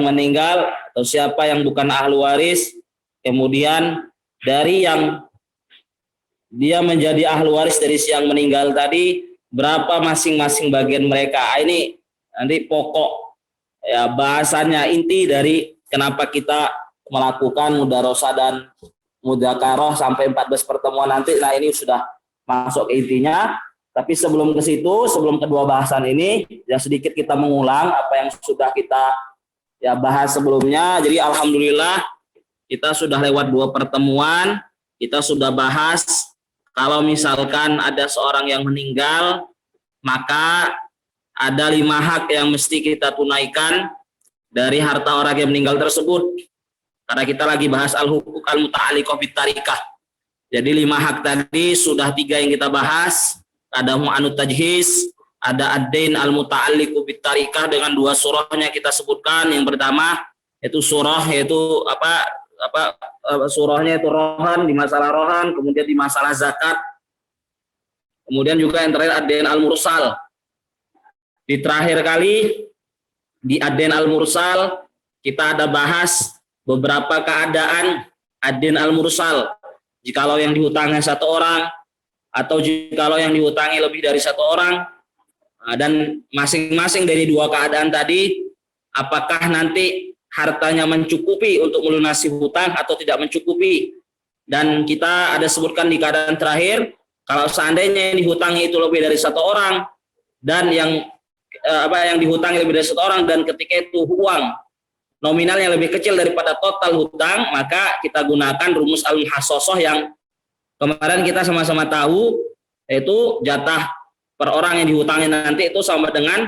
meninggal atau siapa yang bukan ahli waris, kemudian dari yang dia menjadi ahli waris dari si yang meninggal tadi, berapa masing-masing bagian mereka. Ini nanti pokok ya bahasannya, inti dari kenapa kita melakukan mudarosah dan mudzakarah sampai 14 pertemuan nanti. Nah, ini sudah masuk ke intinya. Tapi sebelum ke situ, sebelum kedua bahasan ini, ya sedikit kita mengulang apa yang sudah kita ya bahas sebelumnya. Jadi alhamdulillah kita sudah lewat 2 pertemuan, kita sudah bahas kalau misalkan ada seorang yang meninggal, maka ada 5 hak yang mesti kita tunaikan dari harta orang yang meninggal tersebut. Karena kita lagi bahas al-huquq al-muta'alliqah bitarikah. Jadi 5 hak tadi sudah 3 yang kita bahas. Ada mu'anut tajhiz, ada ad-dain al-muta'alliqu bitarikah dengan 2 surahnya kita sebutkan. Yang pertama itu surah yaitu surahnya itu rohan, di masalah rohan, kemudian di masalah zakat, kemudian juga yang terakhir ad-dain al-mursal. Di terakhir kali di ad-dain al-mursal kita ada bahas beberapa keadaan ad-dain al-mursal. Jikalau yang dihutangi 1 orang atau jikalau yang dihutangi lebih dari 1 orang, dan masing-masing dari 2 keadaan tadi, apakah nanti hartanya mencukupi untuk melunasi hutang atau tidak mencukupi. Dan kita ada sebutkan di keadaan terakhir, kalau seandainya yang dihutangi itu lebih dari 1 orang dan yang dihutangi lebih dari 1 orang, dan ketika itu uang nominalnya lebih kecil daripada total hutang, maka kita gunakan rumus al-muhassasah yang kemarin kita sama-sama tahu, yaitu jatah per orang yang dihutangi nanti itu sama dengan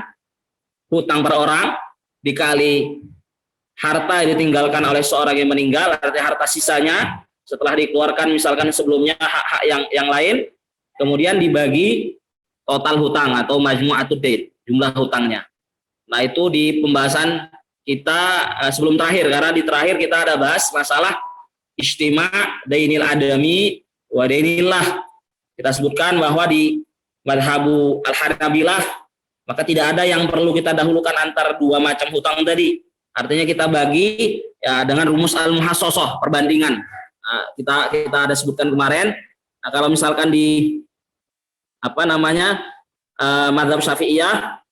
hutang per orang dikali harta yang ditinggalkan oleh seorang yang meninggal, artinya harta sisanya setelah dikeluarkan misalkan sebelumnya hak-hak yang lain, kemudian dibagi total hutang atau majmu'atud dain, jumlah hutangnya. Nah, itu di pembahasan kita sebelum terakhir, karena di terakhir kita ada bahas masalah ijtima' dainil adami wa dainillah. Kita sebutkan bahwa di madhabu al-Hanabilah maka tidak ada yang perlu kita dahulukan antara 2 macam hutang tadi. Artinya kita bagi ya dengan rumus al-muhassasah, perbandingan. Nah, kita ada sebutkan kemarin. Nah, kalau misalkan di mazhab Syafi'iyah,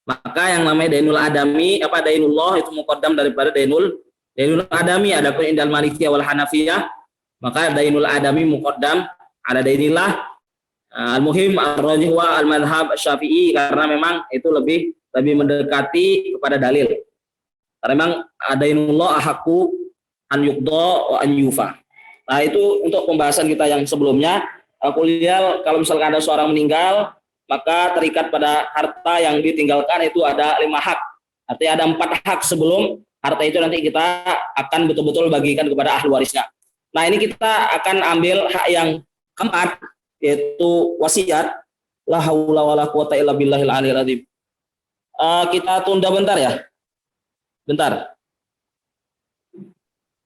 maka yang namanya dainul adami dainullah itu muqaddam daripada dainul adami. Adapun indal Malikiyah wal Hanafiyah, maka dainul adami muqaddam ala dainillah. Al-muhim ar-rajih wa al-madhhab Syafi'i, karena memang itu lebih mendekati kepada dalil. Karena memang dainullah ahaqqu an yuqda wa an yufa. Nah, itu untuk pembahasan kita yang sebelumnya. Kuliah, kalau misalkan ada seorang meninggal, maka terikat pada harta yang ditinggalkan itu ada 5 hak. Artinya ada 4 hak sebelum harta itu nanti kita akan betul-betul bagikan kepada ahli warisnya. Nah, ini kita akan ambil hak yang keempat, yaitu wasiat. La haula wala quwata illa billahil aliyil azim. Kita tunda bentar ya. Bentar.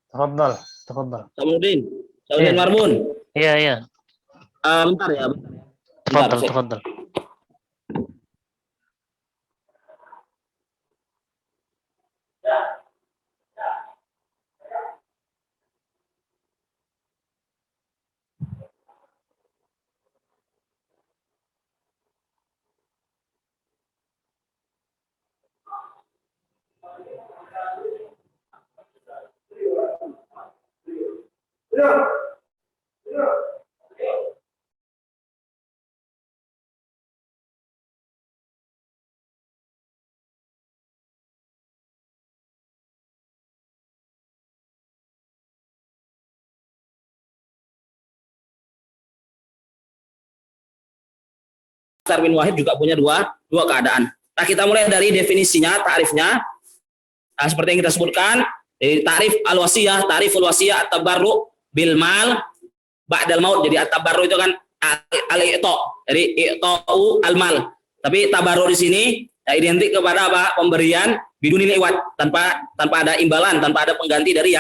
Tafadhal. Samudin Marmun. Iya. Bentar ya. Tafadhal. Bin Wahid juga punya dua keadaan. Nah, kita mulai dari definisinya, ta'rifnya. Nah, seperti yang kita sebutkan, dari ta'rif al-wasiyah, ta'riful wasiyah at-tabarru bil mal ba'dal maut. Jadi at-tabarru itu kan al-i'ta, jadi i'ta'u al-mal. Tapi tabarru di sini ya identik kepada pemberian bidunil iwad, tanpa ada imbalan, tanpa ada pengganti dari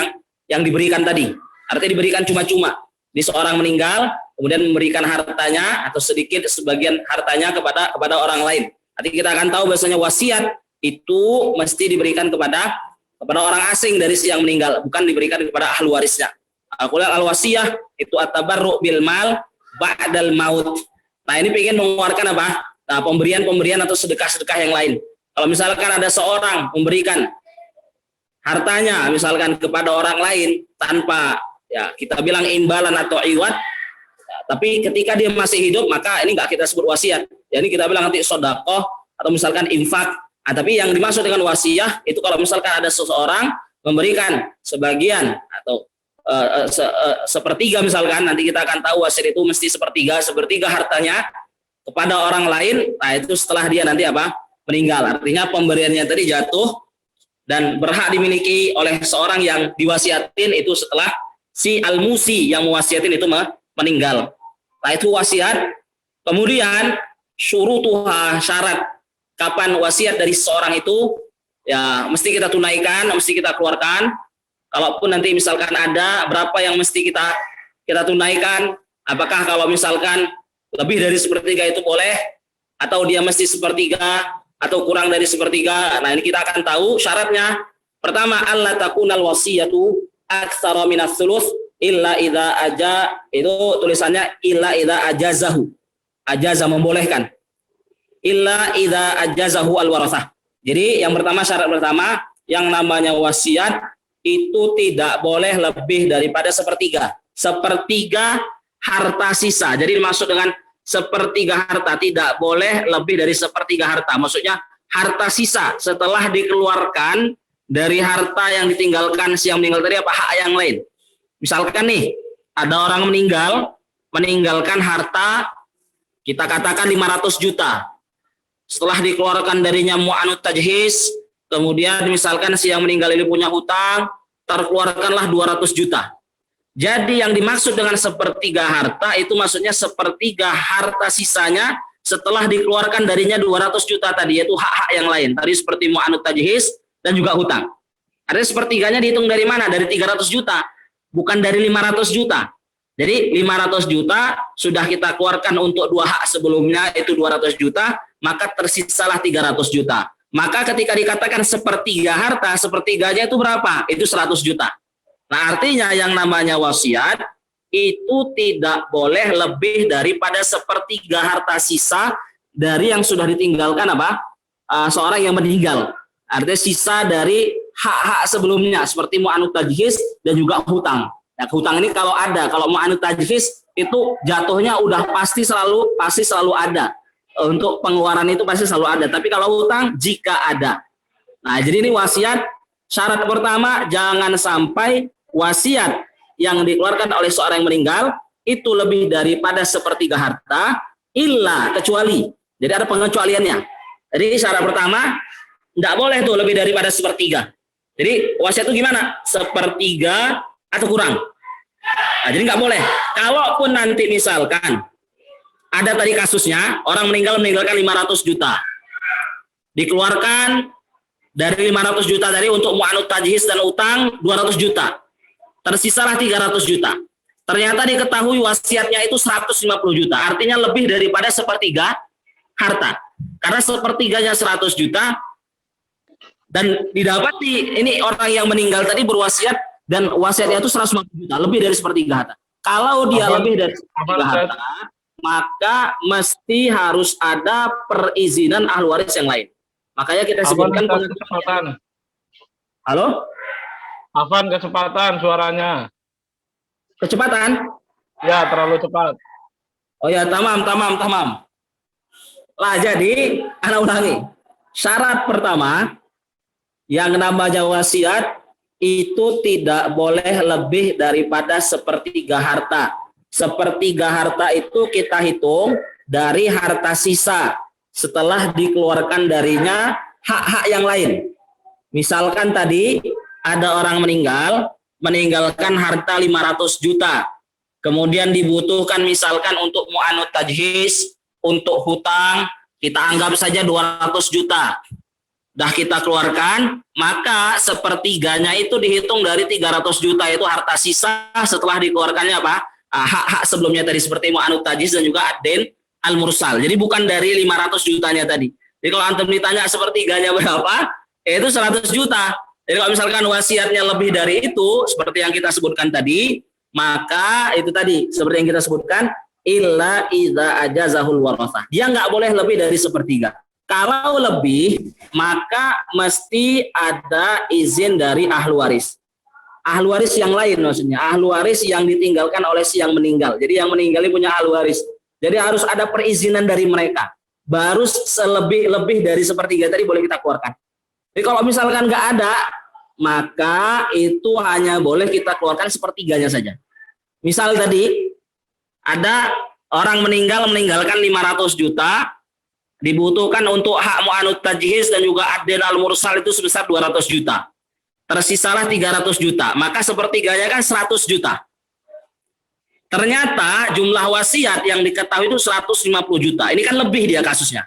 yang diberikan tadi. Artinya diberikan cuma-cuma. Di seorang meninggal, kemudian memberikan hartanya atau sedikit sebagian hartanya kepada orang lain. Nanti kita akan tahu bahasanya wasiat itu mesti diberikan kepada orang asing dari si yang meninggal, bukan diberikan kepada ahli warisnya. Al-Qur'an al-wasiyah itu at-tabarru bil mal ba'dal maut. Nah, ini pengen mengeluarkan apa? Nah, pemberian-pemberian atau sedekah-sedekah yang lain. Kalau misalkan ada seorang memberikan hartanya misalkan kepada orang lain tanpa ya kita bilang imbalan atau iwat, ya, tapi ketika dia masih hidup maka ini nggak kita sebut wasiat. Ya, ini kita bilang nanti sedekah atau misalkan infak. Nah, tapi yang dimaksud dengan wasiyah itu kalau misalkan ada seseorang memberikan sebagian atau sepertiga misalkan, nanti kita akan tahu wasiat itu mesti sepertiga hartanya kepada orang lain. Nah, itu setelah dia nanti apa? Meninggal. Artinya pemberiannya tadi jatuh dan berhak dimiliki oleh seorang yang diwasiatin itu setelah si al-musi yang mewasiatin itu meninggal. Nah, itu wasiat. Kemudian syurutuha, syarat kapan wasiat dari seorang itu ya mesti kita tunaikan, mesti kita keluarkan. Kalaupun nanti misalkan ada berapa yang mesti kita tunaikan, apakah kalau misalkan lebih dari sepertiga itu boleh atau dia mesti sepertiga atau kurang dari sepertiga. Nah, ini kita akan tahu syaratnya. Pertama, alla takunal wasiyatu aktsara minas sulus illa idza aja, itu tulisannya illa idza ajazahu. Ajaza membolehkan. Illa idza ajazahu al-warathah. Jadi yang pertama, syarat pertama, yang namanya wasiat itu tidak boleh lebih daripada sepertiga. Sepertiga harta sisa. Jadi dimaksud dengan sepertiga harta tidak boleh lebih dari sepertiga harta. Maksudnya harta sisa setelah dikeluarkan dari harta yang ditinggalkan si yang meninggal tadi apa hak yang lain. Misalkan nih ada orang meninggalkan harta kita katakan 500 juta. Setelah dikeluarkan darinya mu'anut tajhiz, kemudian misalkan si yang meninggal ini punya hutang, terkeluarkanlah 200 juta. Jadi yang dimaksud dengan sepertiga harta itu maksudnya sepertiga harta sisanya setelah dikeluarkan darinya 200 juta tadi, yaitu hak-hak yang lain. Tadi seperti mu'anut tajhiz dan juga hutang. Ada sepertiganya dihitung dari mana? Dari 300 juta, bukan dari 500 juta. Jadi 500 juta sudah kita keluarkan untuk dua hak sebelumnya itu 200 juta, maka tersisalah 300 juta. Maka ketika dikatakan sepertiga harta, sepertiganya itu berapa? Itu 100 juta. Nah, artinya yang namanya wasiat itu tidak boleh lebih daripada sepertiga harta sisa dari yang sudah ditinggalkan apa? Seorang yang meninggal. Artinya sisa dari hak-hak sebelumnya seperti mu'anut tajhiz dan juga hutang. Nah, hutang ini kalau ada, kalau mu'anut tajhiz itu jatuhnya udah pasti selalu ada. Untuk pengeluaran itu pasti selalu ada. Tapi kalau hutang jika ada. Nah, jadi ini wasiat. Syarat pertama, jangan sampai wasiat yang dikeluarkan oleh seorang yang meninggal itu lebih daripada sepertiga harta, illa kecuali. Jadi ada pengecualiannya. Jadi syarat pertama, tidak boleh tuh lebih daripada sepertiga. Jadi wasiat itu gimana? Sepertiga atau kurang. Nah, jadi nggak boleh. Kalaupun nanti misalkan ada tadi kasusnya orang meninggalkan 500 juta, dikeluarkan dari 500 juta tadi untuk mu'anut tajhiz dan utang 200 juta, tersisalah 300 juta. Ternyata diketahui wasiatnya itu 150 juta, artinya lebih daripada sepertiga harta. Karena sepertiganya 100 juta dan didapati ini orang yang meninggal tadi berwasiat dan wasiatnya itu 150 juta, lebih dari sepertiga harta. Kalau dia lebih dari sepertiga harta, maka mesti harus ada perizinan ahli waris yang lain. Makanya kita sebutkan kecepatan. Halo? Afan, kecepatan suaranya. Kecepatan? Ya, terlalu cepat. Oh ya, tamam. Lah, jadi anak ulangi. Syarat pertama yang namanya wasiat itu tidak boleh lebih daripada sepertiga harta. Sepertiga harta itu kita hitung dari harta sisa setelah dikeluarkan darinya hak-hak yang lain. Misalkan tadi ada orang meninggalkan harta 500 juta. Kemudian dibutuhkan misalkan untuk mu'anut tajhiz, untuk hutang, kita anggap saja 200 juta. Dah kita keluarkan, maka sepertiganya itu dihitung dari 300 juta itu harta sisa setelah dikeluarkannya apa? Hak-hak sebelumnya tadi seperti mu'anut tajhiz dan juga ad-dain al-mursal. Jadi bukan dari 500 jutanya tadi. Jadi kalau antum ditanya sepertiganya berapa, itu 100 juta. Jadi kalau misalkan wasiatnya lebih dari itu, seperti yang kita sebutkan tadi, maka itu tadi, seperti yang kita sebutkan, illa idza ajazahul warathah. Dia nggak boleh lebih dari sepertiga. Kalau lebih, maka mesti ada izin dari ahli waris. Ahli waris yang lain maksudnya, ahli waris yang ditinggalkan oleh si yang meninggal. Jadi yang meninggal ini punya ahli waris. Jadi harus ada perizinan dari mereka. Baru lebih dari sepertiga tadi boleh kita keluarkan. Jadi kalau misalkan nggak ada, maka itu hanya boleh kita keluarkan sepertiganya saja. Misal tadi ada orang meninggalkan 500 juta, dibutuhkan untuk hak mu'anut tajhiz dan juga ad-dain al-mursal itu sebesar 200 juta. Tersisalah 300 juta, maka sepertiganya kan 100 juta. Ternyata jumlah wasiat yang diketahui itu 150 juta. Ini kan lebih dia kasusnya.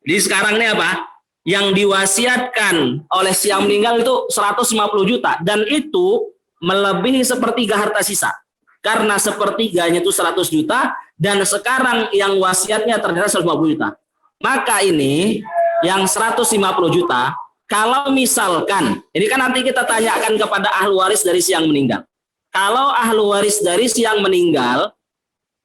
Jadi sekarang ini apa? Yang diwasiatkan oleh si yang meninggal itu 150 juta. Dan itu melebihi sepertiga harta sisa. Karena sepertiganya itu 100 juta. Dan sekarang yang wasiatnya ternyata 150 juta. Maka ini yang 150 juta, kalau misalkan, ini kan nanti kita tanyakan kepada ahli waris dari si yang meninggal. Kalau ahli waris dari si yang meninggal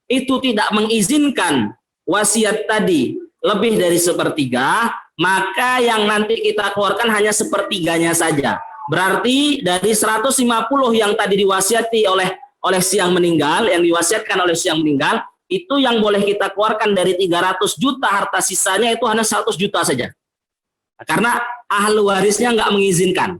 itu tidak mengizinkan wasiat tadi lebih dari sepertiga, maka yang nanti kita keluarkan hanya sepertiganya saja. Berarti dari 150 yang tadi diwasiati oleh si yang meninggal, yang diwasiatkan oleh si yang meninggal, itu yang boleh kita keluarkan dari 300 juta harta sisanya itu hanya 100 juta saja. Karena ahli warisnya nggak mengizinkan.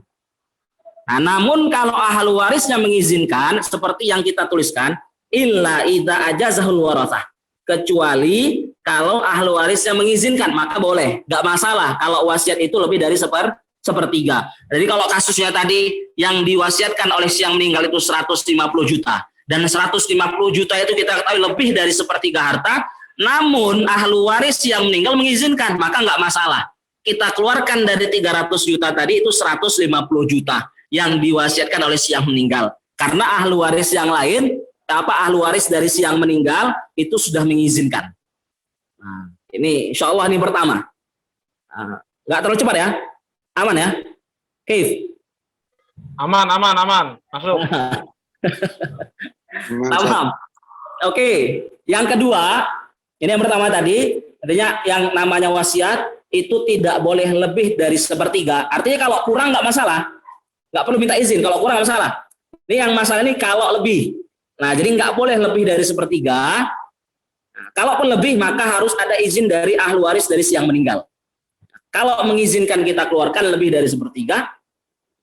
Nah, namun kalau ahli warisnya mengizinkan, seperti yang kita tuliskan, illa idza ajazahul warathah. Kecuali kalau ahli warisnya mengizinkan, maka boleh, nggak masalah kalau wasiat itu lebih dari sepertiga. Jadi kalau kasusnya tadi yang diwasiatkan oleh si yang meninggal itu 150 juta, dan 150 juta itu kita ketahui lebih dari sepertiga harta, namun ahli waris yang meninggal mengizinkan, maka nggak masalah. Kita keluarkan dari 300 juta tadi itu 150 juta yang diwasiatkan oleh si yang meninggal. Karena ahli waris yang lain, ahli waris dari si yang meninggal itu sudah mengizinkan. Nah, ini insya Allah ini pertama. Nggak terlalu cepat ya? Aman ya? Keif? Aman. Masuk. Tamam. Oke. Yang kedua, ini yang pertama tadi, artinya yang namanya wasiat itu tidak boleh lebih dari sepertiga. Artinya kalau kurang nggak masalah. Nggak perlu minta izin, kalau kurang nggak masalah. Ini yang masalah ini kalau lebih. Nah, jadi nggak boleh lebih dari sepertiga. Nah, kalaupun lebih, maka harus ada izin dari ahli waris dari si yang meninggal. Kalau mengizinkan kita keluarkan lebih dari sepertiga,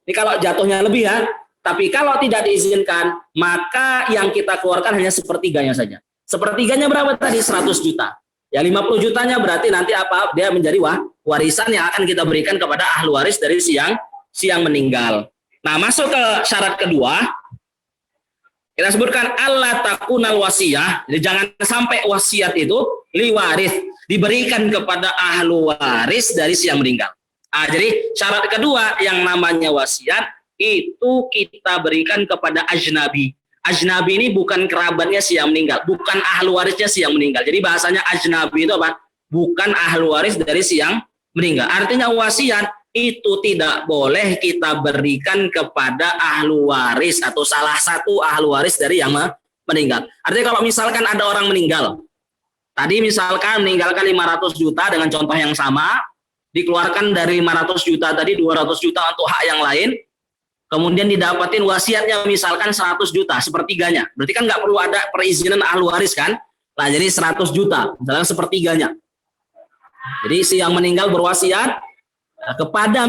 ini kalau jatuhnya lebih ya. Tapi kalau tidak diizinkan, maka yang kita keluarkan hanya sepertiganya saja. Sepertiganya berapa tadi? 100 juta. Ya 50 jutanya berarti nanti apa? Dia menjadi warisan yang akan kita berikan kepada ahli waris dari si yang meninggal. Nah, masuk ke syarat kedua. Kita sebutkan alla takunal wasiyah. Jadi jangan sampai wasiat itu liwaris diberikan kepada ahli waris dari si yang meninggal. Nah, jadi syarat kedua yang namanya wasiat itu kita berikan kepada ajnabi. Ajnabi ini bukan kerabatnya si yang meninggal, bukan ahli warisnya si yang meninggal. Jadi bahasanya ajnabi itu apa? Bukan ahli waris dari si yang meninggal. Artinya wasiat itu tidak boleh kita berikan kepada ahli waris atau salah satu ahli waris dari yang meninggal. Artinya kalau misalkan ada orang meninggal, tadi misalkan meninggalkan 500 juta dengan contoh yang sama, dikeluarkan dari 500 juta tadi 200 juta untuk hak yang lain, kemudian didapatin wasiatnya misalkan 100 juta, sepertiganya. Berarti kan nggak perlu ada perizinan ahli waris kan? Nah, jadi 100 juta, misalkan sepertiganya. Jadi si yang meninggal berwasiat kepada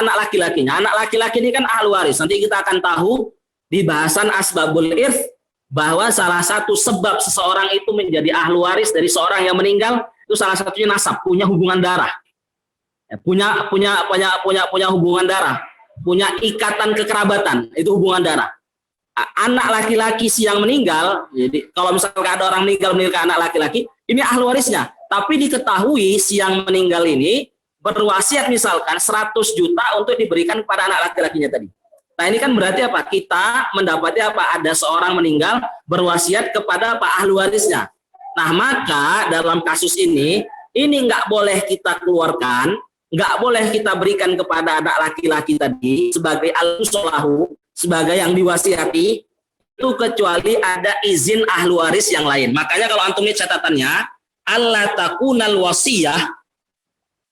anak laki-lakinya. Anak laki-laki ini kan ahli waris. Nanti kita akan tahu di bahasan asbabul irth bahwa salah satu sebab seseorang itu menjadi ahli waris dari seorang yang meninggal itu salah satunya nasab, punya hubungan darah. Punya hubungan darah, punya ikatan kekerabatan, itu hubungan darah. Anak laki-laki si yang meninggal, jadi kalau misalkan ada orang meninggal anak laki-laki, ini ahli warisnya. Tapi diketahui si yang meninggal ini berwasiat misalkan 100 juta untuk diberikan kepada anak laki-lakinya tadi. Nah, ini kan berarti apa? Kita mendapati apa? Ada seorang meninggal berwasiat kepada ahli warisnya. Nah, maka dalam kasus ini ini nggak boleh kita keluarkan, nggak boleh kita berikan kepada anak laki-laki tadi sebagai al-musolahu, sebagai yang diwasiati, itu kecuali ada izin ahli waris yang lain. Makanya kalau antum lihat catatannya, alla takunal wasiyah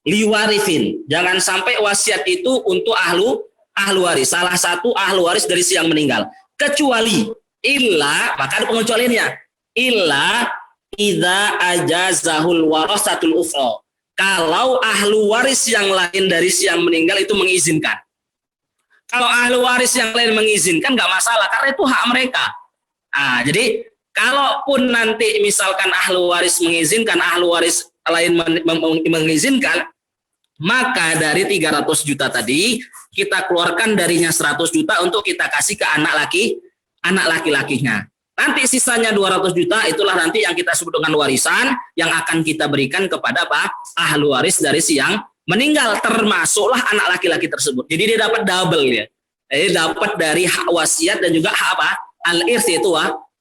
liwarifin. Jangan sampai wasiat itu untuk ahli waris, salah satu ahli waris dari si yang meninggal. Kecuali illa, maka ada pengecualiannya. Illa idza ajazahul warasatul ukhra. Kalau ahli waris yang lain dari si yang meninggal itu mengizinkan. Kalau ahli waris yang lain mengizinkan nggak masalah karena itu hak mereka. Nah, jadi kalaupun nanti misalkan ahli waris mengizinkan, ahli waris lain mengizinkan, maka dari 300 juta tadi kita keluarkan darinya 100 juta untuk kita kasih ke anak laki-lakinya. Nanti sisanya 200 juta itulah nanti yang kita sebut dengan warisan yang akan kita berikan kepada ahli waris dari si yang meninggal, termasuklah anak laki-laki tersebut. Jadi dia dapat double ya. Jadi dapat dari hak wasiat dan juga hak apa? Al-irs, yaitu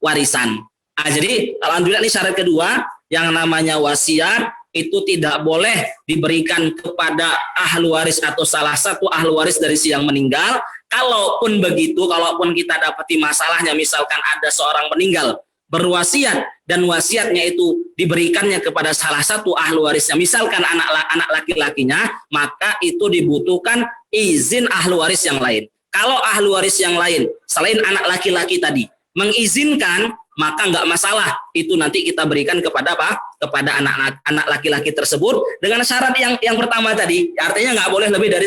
warisan. Nah, jadi alhamdulillah ini syarat kedua, yang namanya wasiat itu tidak boleh diberikan kepada ahli waris atau salah satu ahli waris dari si yang meninggal. Kalaupun begitu, kalaupun kita dapati masalahnya, misalkan ada seorang meninggal berwasiat dan wasiatnya itu diberikannya kepada salah satu ahli warisnya, misalkan anak laki-lakinya, maka itu dibutuhkan izin ahli waris yang lain. Kalau ahli waris yang lain selain anak laki-laki tadi mengizinkan, maka nggak masalah, itu nanti kita berikan kepada apa? Kepada anak laki-laki tersebut dengan syarat yang pertama tadi, artinya nggak boleh lebih dari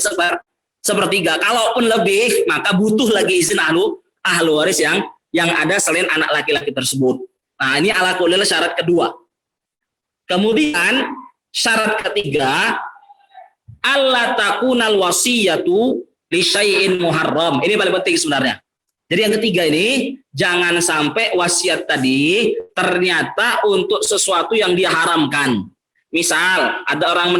sepertiga. Kalaupun lebih, maka butuh lagi izin ahli waris yang ada selain anak laki-laki tersebut. Nah, ini ala kulil syarat kedua. Kemudian syarat ketiga, alla takunal wasiyatu li syai'in muharram. Ini paling penting sebenarnya. Jadi yang ketiga ini, jangan sampai wasiat tadi ternyata untuk sesuatu yang diharamkan. Misal ada orang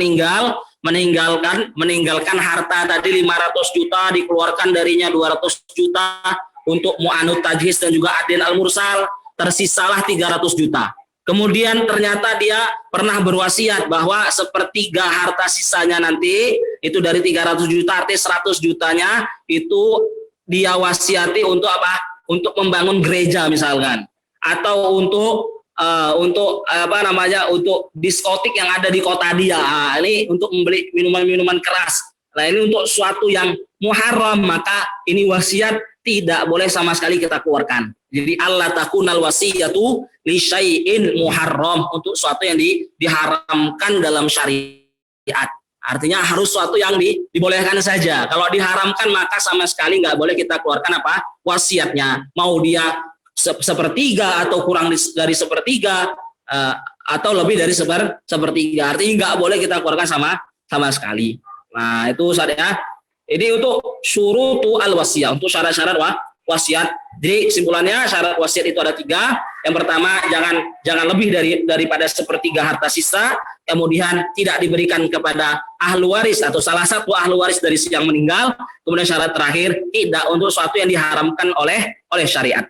meninggalkan harta tadi 500 juta, dikeluarkan darinya 200 juta untuk mu'anut tajhiz dan juga adin al-mursal, tersisalah 300 juta. Kemudian ternyata dia pernah berwasiat bahwa sepertiga harta sisanya nanti itu dari 300 juta, artinya 100 jutanya itu dia wasiati untuk apa? Untuk membangun gereja misalkan, atau untuk untuk diskotik yang ada di kota dia. Nah, ini untuk membeli minuman-minuman keras. Nah, ini untuk sesuatu yang muharram, maka ini wasiat tidak boleh sama sekali kita keluarkan. Jadi alla takunal wasiyatu li syai'in muharram, untuk sesuatu yang diharamkan dalam syariat. Artinya harus sesuatu yang dibolehkan saja. Kalau diharamkan maka sama sekali nggak boleh kita keluarkan apa? Wasiatnya. Mau dia sepertiga atau kurang dari sepertiga atau lebih dari sepertiga, artinya nggak boleh kita keluarkan sama sekali. Nah, itu saja. Ini untuk syurutu al-wasiyah, untuk syarat-syarat wasiat. Jadi kesimpulannya syarat wasiat itu ada 3. Yang pertama, jangan lebih daripada sepertiga harta sisa. Kemudian tidak diberikan kepada ahli waris atau salah satu ahli waris dari si yang meninggal. Kemudian syarat terakhir, tidak untuk sesuatu yang diharamkan oleh syariat.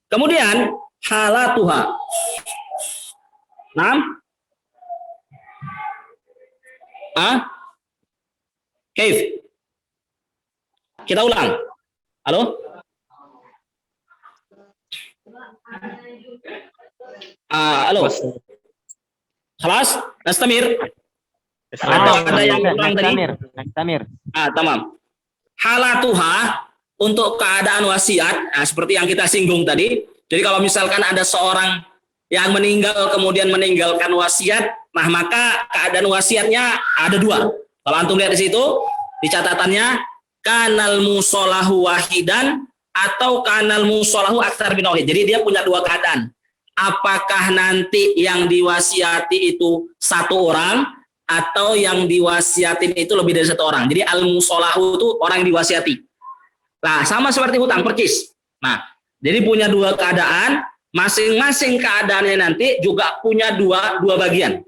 Kemudian halatuha. Kaif. Kita ulang. Halo? Halo. Khalas? Nastamir? Ada yang kurang tadi? Nastamir. Tamam. Halatuha, untuk keadaan wasiat, seperti yang kita singgung tadi. Jadi kalau misalkan ada seorang yang meninggal kemudian meninggalkan wasiat, nah maka keadaan wasiatnya ada 2. Kalau antum lihat di situ di catatannya, kanal musolahu wahidan atau kanal musolahu aktsar min wahid. Jadi dia punya 2 keadaan. Apakah nanti yang diwasiati itu 1 orang atau yang diwasiatin itu lebih dari 1 orang. Jadi al musolahu itu orang yang diwasiati. Nah, sama seperti hutang percis. Nah, jadi punya 2 keadaan, masing-masing keadaannya nanti juga punya dua bagian.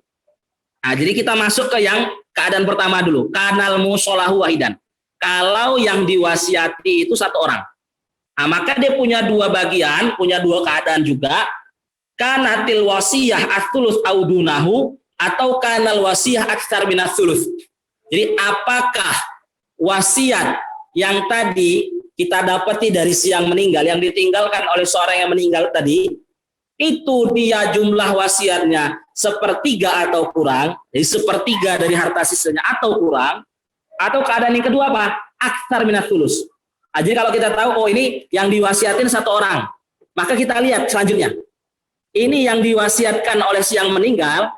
Nah, jadi kita masuk ke yang keadaan pertama dulu, kanal musolahu wahidan. Kalau yang diwasiati itu 1 orang, nah, maka dia punya 2 bagian, punya 2 keadaan juga. Kanatil wasiyah as-sulus audunahu, atau kanal wasiyah aktsar minas sulus. Jadi apakah wasiat yang tadi kita dapati dari si yang meninggal, yang ditinggalkan oleh seorang yang meninggal tadi, itu dia jumlah wasiatnya sepertiga atau kurang, jadi sepertiga dari harta sisanya atau kurang, atau keadaan yang kedua apa? Aktsar minas sulus. Jadi kalau kita tahu, oh ini yang diwasiatin satu orang, maka kita lihat selanjutnya. Ini yang diwasiatkan oleh si yang meninggal,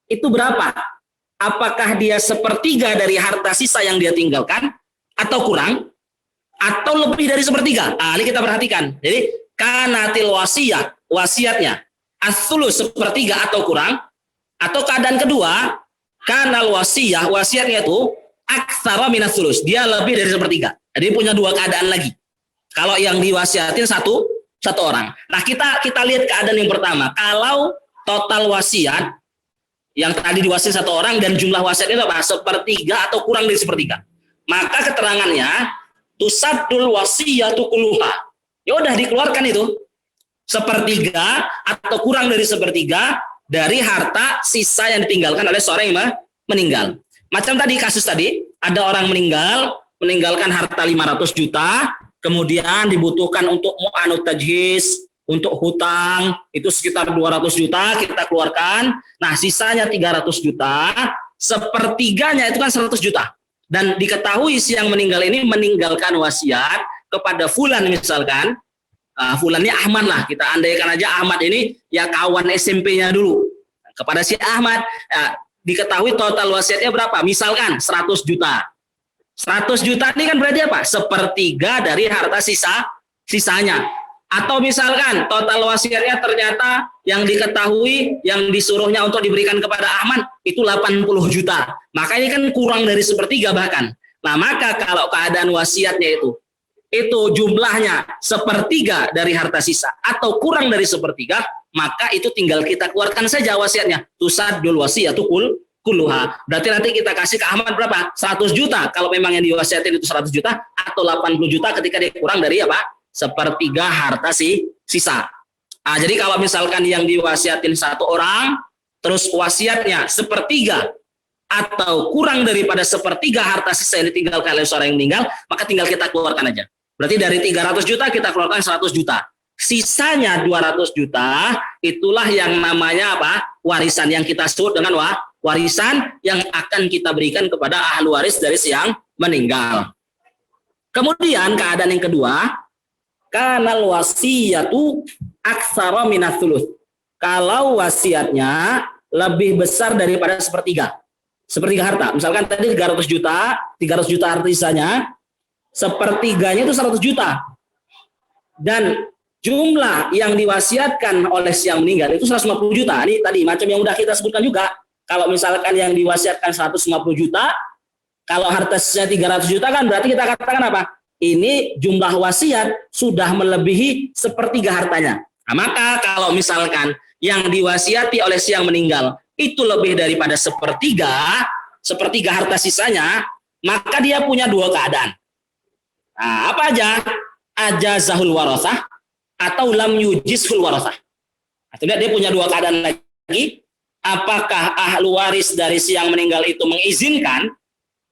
itu berapa? Apakah dia sepertiga dari harta sisa yang dia tinggalkan, atau kurang, atau lebih dari sepertiga? Nah, ini kita perhatikan. Jadi, kanatil wasiyah, wasiatnya, as-sulus sepertiga atau kurang, atau keadaan kedua, kanal wasiyah, wasiatnya itu, aktsara minas sulus, dia lebih dari sepertiga. Jadi punya dua keadaan lagi. Kalau yang diwasiatin satu orang. Nah, kita lihat keadaan yang pertama. Kalau total wasiat yang tadi diwasiat satu orang dan jumlah wasiatnya apa? Sepertiga atau kurang dari sepertiga. Maka keterangannya tusaddul wasiyatu kulluha. Ya udah dikeluarkan itu. Sepertiga atau kurang dari sepertiga dari harta sisa yang ditinggalkan oleh seorang yang meninggal. Macam tadi kasus tadi, ada orang meninggalkan harta 500 juta, kemudian dibutuhkan untuk mu'anut tajhiz, untuk hutang, itu sekitar 200 juta kita keluarkan. Nah, sisanya 300 juta, sepertiganya itu kan 100 juta. Dan diketahui si yang meninggal ini meninggalkan wasiat kepada fulan misalkan, fulannya Ahmad lah, kita andaikan aja Ahmad ini ya kawan SMP-nya dulu. Kepada si Ahmad, diketahui total wasiatnya berapa? Misalkan 100 juta. 100 juta ini kan berarti apa? Sepertiga dari harta sisanya. Atau misalkan total wasiatnya ternyata yang diketahui, yang disuruhnya untuk diberikan kepada Ahmad itu 80 juta. Maka ini kan kurang dari sepertiga bahkan. Nah, maka kalau keadaan wasiatnya itu jumlahnya sepertiga dari harta sisa atau kurang dari sepertiga, maka itu tinggal kita keluarkan saja wasiatnya. Tusaddul wasiyatu kulluha. Berarti nanti kita kasih ke Ahmad berapa? 100 juta kalau memang yang diwasiatin itu 100 juta, atau 80 juta ketika dia kurang dari apa? Sepertiga harta sisa. Nah, jadi kalau misalkan yang diwasiatin satu orang, terus wasiatnya sepertiga atau kurang daripada sepertiga harta sisa yang ditinggalkan oleh seorang yang meninggal, maka tinggal kita keluarkan aja. Berarti dari 300 juta kita keluarkan 100 juta. Sisanya 200 juta, itulah yang namanya apa? Warisan, yang kita sebut dengan warisan yang akan kita berikan kepada ahli waris dari si yang meninggal. Kemudian keadaan yang kedua, kanal wasiyatu aktsara minas sulus. Kalau wasiatnya lebih besar daripada sepertiga harta. Misalkan tadi 300 juta harta sisanya, sepertiganya itu 100 juta. Dan jumlah yang diwasiatkan oleh si yang meninggal itu 150 juta. Ini tadi macam yang udah kita sebutkan juga. Kalau misalkan yang diwasiatkan 150 juta, kalau harta sisanya 300 juta kan berarti kita katakan apa? Ini jumlah wasiat sudah melebihi sepertiga hartanya. Nah, maka kalau misalkan yang diwasiati oleh si yang meninggal itu lebih daripada sepertiga harta sisanya, maka dia punya dua keadaan. Nah, apa aja? Ajazahul warasah atau lam yujizhul warasah. Artinya dia punya dua keadaan lagi. Apakah ahlu waris dari si yang meninggal itu mengizinkan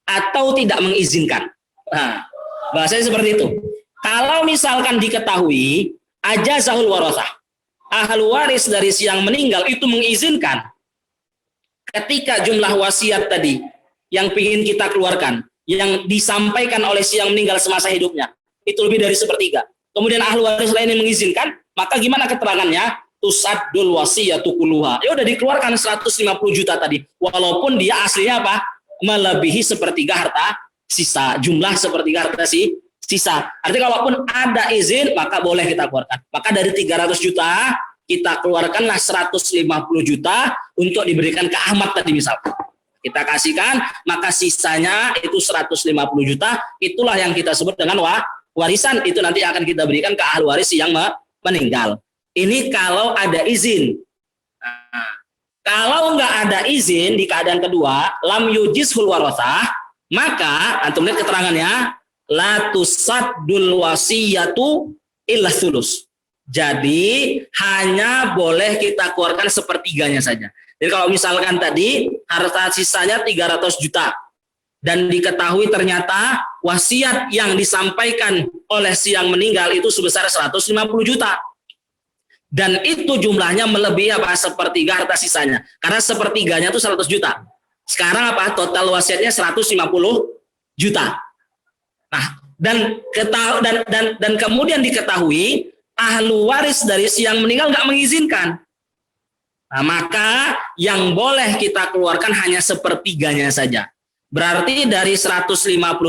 atau tidak mengizinkan? Nah, bahasanya seperti itu. Kalau misalkan diketahui ajazahul warasah, ahlu waris dari si yang meninggal itu mengizinkan ketika jumlah wasiat tadi yang ingin kita keluarkan, yang disampaikan oleh si yang meninggal semasa hidupnya, itu lebih dari sepertiga. Kemudian ahli waris lain yang mengizinkan, maka gimana keterangannya? Tusaddul wasiyatu kulluha. Ya udah dikeluarkan 150 juta tadi, walaupun dia aslinya apa? Melebihi sepertiga harta sisa, jumlah sepertiga harta sisa. Artinya kalaupun ada izin, maka boleh kita keluarkan. Maka dari 300 juta kita keluarkanlah 150 juta untuk diberikan ke Ahmad tadi misalkan. Kita kasihkan, maka sisanya itu 150 juta, itulah yang kita sebut dengan warisan. Itu nanti akan kita berikan ke ahli waris yang meninggal. Ini kalau ada izin. Nah, kalau nggak ada izin di keadaan kedua, lam yujizhul warasah, maka antum lihat keterangannya, la tusaddul wasiyatu illa sulus. Jadi hanya boleh kita keluarkan sepertiganya saja. Jadi kalau misalkan tadi harta sisanya 300 juta dan diketahui ternyata wasiat yang disampaikan oleh si yang meninggal itu sebesar 150 juta. Dan itu jumlahnya melebihi apa? Sepertiga harta sisanya. Karena sepertiganya itu 100 juta. Sekarang apa? Total wasiatnya 150 juta. Nah, dan kemudian diketahui ahlu waris dari si yang meninggal nggak mengizinkan. Nah, maka yang boleh kita keluarkan hanya sepertiganya saja. Berarti dari 150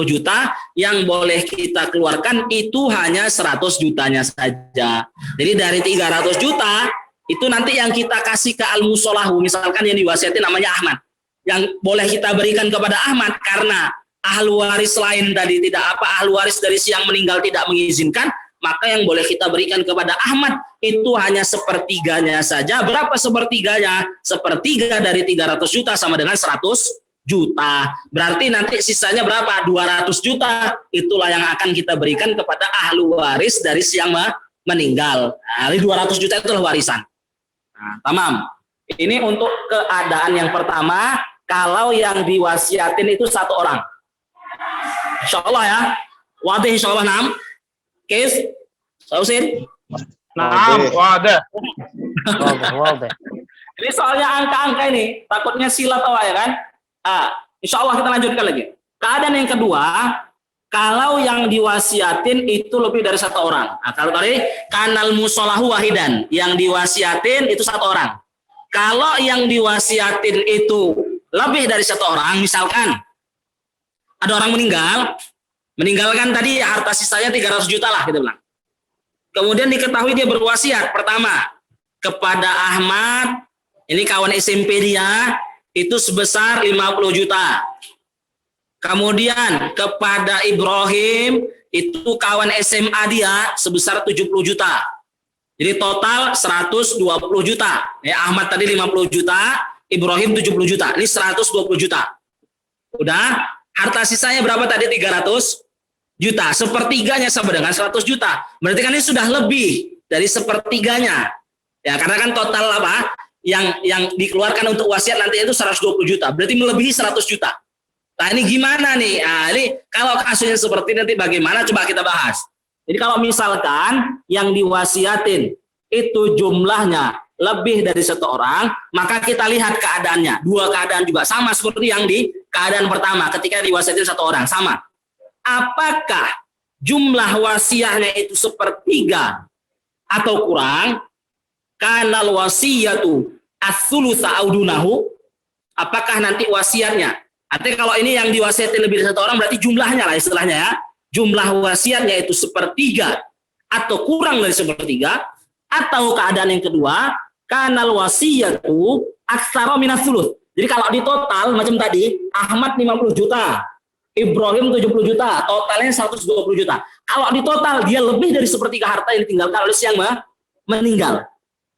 juta yang boleh kita keluarkan itu hanya 100 jutanya saja. Jadi dari 300 juta itu nanti yang kita kasih ke al-musolahu, misalkan yang diwasiatin namanya Ahmad. Yang boleh kita berikan kepada Ahmad karena ahlu waris lain tadi ahlu waris dari si yang meninggal tidak mengizinkan, maka yang boleh kita berikan kepada Ahmad itu hanya sepertiganya saja. Berapa sepertiganya? Sepertiga dari 300 juta sama dengan 100 juta. Berarti nanti sisanya berapa? 200 juta. Itulah yang akan kita berikan kepada ahlu waris dari si yang meninggal. Nah, 200 juta itulah warisan. Nah, tamam. Ini untuk keadaan yang pertama, kalau yang diwasiatin itu satu orang. Insya Allah ya. Wadih insya Allah 6. Kes, Sausin. Naam, wadah. Wadah. Ini soalnya angka-angka ini, takutnya silat awal ya kan? Insya Allah kita lanjutkan lagi. Keadaan yang kedua, kalau yang diwasiatin itu lebih dari satu orang. Nah, kalau tadi kanal musolahu wahidan, yang diwasiatin itu satu orang. Kalau yang diwasiatin itu lebih dari satu orang, misalkan ada orang meninggalkan tadi harta sisanya 300 juta lah kita bilang. Kemudian diketahui dia berwasiat pertama kepada Ahmad, ini kawan SMP dia, itu sebesar 50 juta. Kemudian kepada Ibrahim, itu kawan SMA dia sebesar 70 juta. Jadi total 120 juta. Ya, Ahmad tadi 50 juta, Ibrahim 70 juta. Ini 120 juta. Udah, harta sisanya berapa tadi? 300 juta. Sepertiganya sama dengan 100 juta. Berarti kan ini sudah lebih dari sepertiganya. Ya, karena kan total apa? Yang dikeluarkan untuk wasiat nanti itu 120 juta. Berarti melebihi 100 juta. Nah, ini gimana nih? Nah, ini kalau kasusnya seperti ini nanti bagaimana? Coba kita bahas. Jadi kalau misalkan yang diwasiatin itu jumlahnya lebih dari satu orang, maka kita lihat keadaannya. Dua keadaan juga sama seperti yang di keadaan pertama ketika diwasiatin satu orang, sama. Apakah jumlah wasiatnya itu sepertiga atau kurang? Kanal wasiyatu as-sulusa audunahu. Apakah nanti wasiatnya? Artinya kalau ini yang diwasiatin lebih dari satu orang berarti jumlahnya lah istilahnya ya. Jumlah wasiatnya itu sepertiga atau kurang dari sepertiga, atau keadaan yang kedua kanal wasiyatu aktsara minas sulus. Jadi kalau di total macam tadi Ahmad 50 juta, Ibrahim 70 juta, totalnya 120 juta. Kalau di total dia lebih dari sepertiga harta yang ditinggalkan oleh si yang meninggal.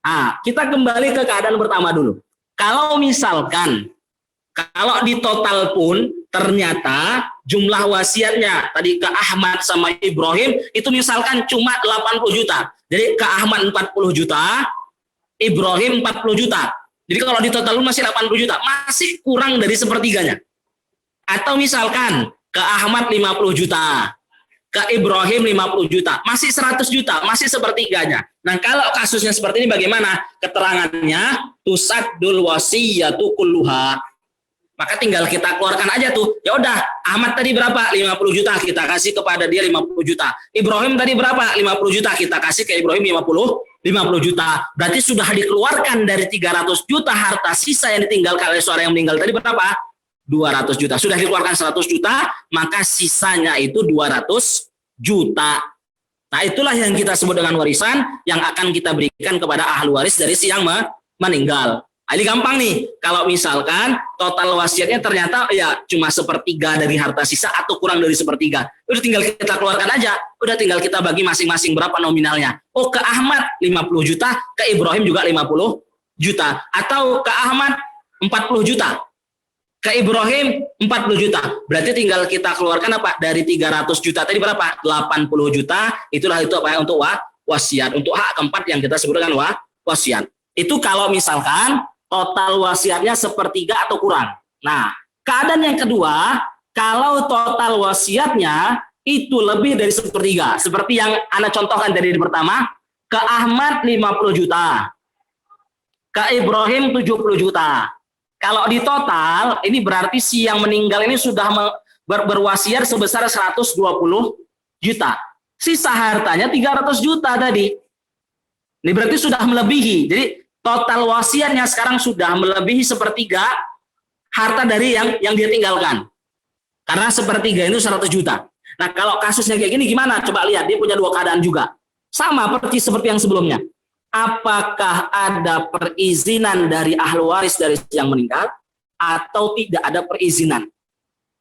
Nah, kita kembali ke keadaan pertama dulu. Kalau misalkan kalau di total pun ternyata jumlah wasiatnya tadi ke Ahmad sama Ibrahim itu misalkan cuma 80 juta. Jadi ke Ahmad 40 juta, Ibrahim 40 juta. Jadi kalau di total pun masih 80 juta, masih kurang dari sepertiganya. Atau misalkan ke Ahmad 50 juta, ke Ibrahim 50 juta, masih 100 juta, masih sepertiganya. Nah, kalau kasusnya seperti ini bagaimana? Keterangannya tusaddul wasiyatu kulluha. Maka tinggal kita keluarkan aja tuh. Ya udah, Ahmad tadi berapa? 50 juta, kita kasih kepada dia 50 juta. Ibrahim tadi berapa? 50 juta, kita kasih ke Ibrahim 50 juta. Berarti sudah dikeluarkan dari 300 juta harta sisa yang ditinggalkan oleh seorang yang meninggal tadi berapa? 200 juta. Sudah dikeluarkan 100 juta, maka sisanya itu 200 juta. Nah, itulah yang kita sebut dengan warisan yang akan kita berikan kepada ahli waris dari si yang meninggal. Ini gampang nih, kalau misalkan total wasiatnya ternyata ya cuma sepertiga dari harta sisa atau kurang dari sepertiga. Udah tinggal kita keluarkan aja, udah tinggal kita bagi masing-masing berapa nominalnya. Oh, ke Ahmad 50 juta, ke Ibrahim juga 50 juta. Atau ke Ahmad 40 juta, ke Ibrahim 40 juta. Berarti tinggal kita keluarkan apa? Dari 300 juta tadi berapa? 80 juta, itulah itu apa ya? Untuk wasiat, untuk hak keempat yang kita sebutkan wasiat. Itu kalau misalkan total wasiatnya sepertiga atau kurang. Nah, keadaan yang kedua, kalau total wasiatnya itu lebih dari sepertiga, seperti yang Anda contohkan dari pertama, ke Ahmad 50 juta, ke Ibrahim 70 juta. Kalau di total, ini berarti si yang meninggal ini sudah berwasiat sebesar 120 juta. Sisa hartanya 300 juta tadi. Ini berarti sudah melebihi. Jadi total wasiatnya sekarang sudah melebihi sepertiga harta dari yang dia tinggalkan. Karena sepertiga itu 100 juta. Nah, kalau kasusnya kayak gini gimana? Coba lihat, dia punya dua keadaan juga. Sama seperti yang sebelumnya. Apakah ada perizinan dari ahli waris dari yang meninggal atau tidak ada perizinan?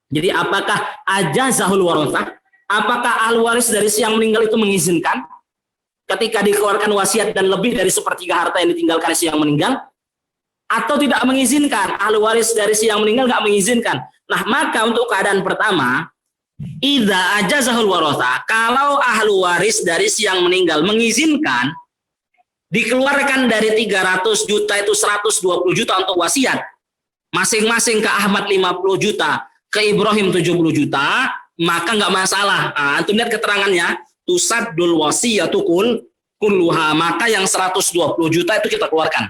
Jadi apakah ajazahul warathah? Apakah ahli waris dari yang meninggal itu mengizinkan ketika dikeluarkan wasiat dan lebih dari sepertiga harta yang ditinggalkan si yang meninggal, atau tidak mengizinkan? Ahli waris dari si yang meninggal nggak mengizinkan. Nah, maka untuk keadaan pertama, idza ajazahul warathah, kalau ahli waris dari si yang meninggal mengizinkan, dikeluarkan dari 300 juta itu 120 juta untuk wasiat, masing-masing ke Ahmad 50 juta, ke Ibrahim 70 juta, maka nggak masalah. Antum lihat keterangannya, tusaddul wasiyatu kulluha, maka yang 120 juta itu kita keluarkan.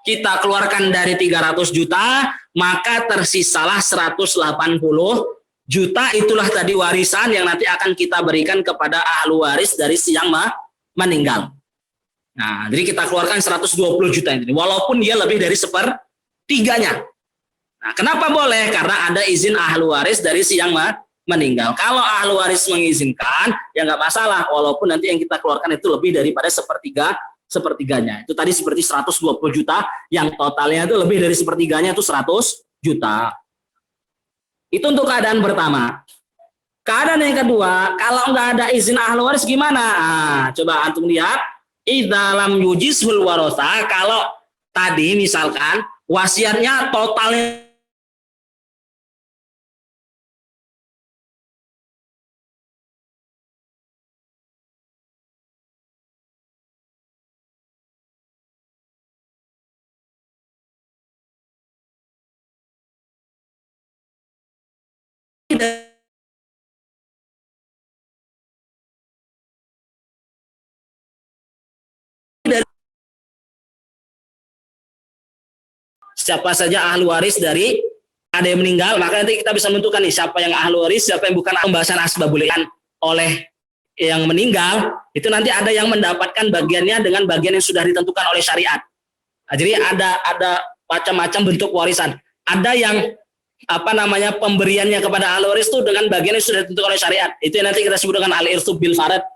Kita keluarkan dari 300 juta, maka tersisalah 180 juta, itulah tadi warisan yang nanti akan kita berikan kepada ahli waris dari si yang meninggal. Nah, jadi kita keluarkan 120 juta ini, walaupun dia lebih dari sepertiganya. Nah, kenapa boleh? Karena ada izin ahli waris dari si yang meninggal. Kalau ahli waris mengizinkan, ya nggak masalah, walaupun nanti yang kita keluarkan itu lebih daripada sepertiganya. Itu tadi seperti 120 juta, yang totalnya itu lebih dari sepertiganya itu 100 juta. Itu untuk keadaan pertama. Keadaan yang kedua, kalau nggak ada izin ahli waris gimana? Nah, coba antum lihat. Dalam yujizul warosa, kalau tadi misalkan wasiatnya totalnya siapa saja ahli waris dari ada yang meninggal, maka nanti kita bisa menentukan nih siapa yang ahli waris, siapa yang bukan. Pembahasan asbabul ilan oleh yang meninggal, itu nanti ada yang mendapatkan bagiannya dengan bagian yang sudah ditentukan oleh syariat. Nah, jadi ada macam-macam bentuk warisan. Ada yang pemberiannya kepada ahli waris itu dengan bagian yang sudah ditentukan oleh syariat. Itu yang nanti kita sebut dengan al-irtsu bil farad.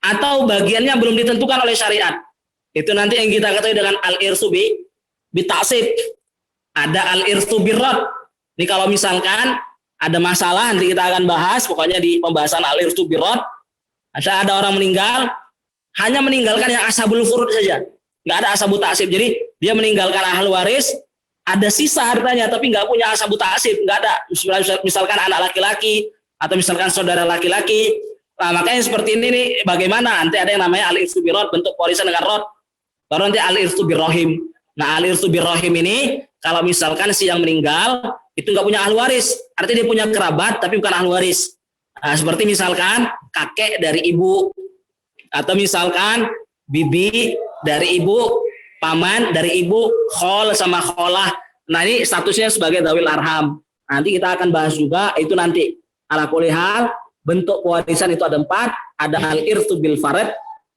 Atau bagiannya belum ditentukan oleh syariat. Itu nanti yang kita ketahui dengan al-irtsu bitaksib. Ada al-irtsu birrad. Ini kalau misalkan ada masalah, nanti kita akan bahas, pokoknya di pembahasan al-irtsu birrad. Ada orang meninggal, hanya meninggalkan yang ashabul furud saja. Nggak ada ashabut taksib. Jadi dia meninggalkan ahli waris, ada sisa hartanya, tapi nggak punya ashabut taksib. Nggak ada. Misalkan anak laki-laki, atau misalkan saudara laki-laki. Nah, makanya seperti ini nih, bagaimana? Nanti ada yang namanya al-irtsu birrad, bentuk warisan dengan rod. Baru nanti al-irtsu birrahim. Nah, al-irtsu birrahim ini, kalau misalkan si yang meninggal itu nggak punya ahli waris, artinya dia punya kerabat tapi bukan ahli waris. Nah, seperti misalkan kakek dari ibu, atau misalkan bibi dari ibu, paman dari ibu, khol sama kholah. Nah, ini statusnya sebagai dawil arham. Nanti kita akan bahas juga itu nanti. Ala kulli hal, bentuk warisan itu ada 4, ada al-irtsu bil farad,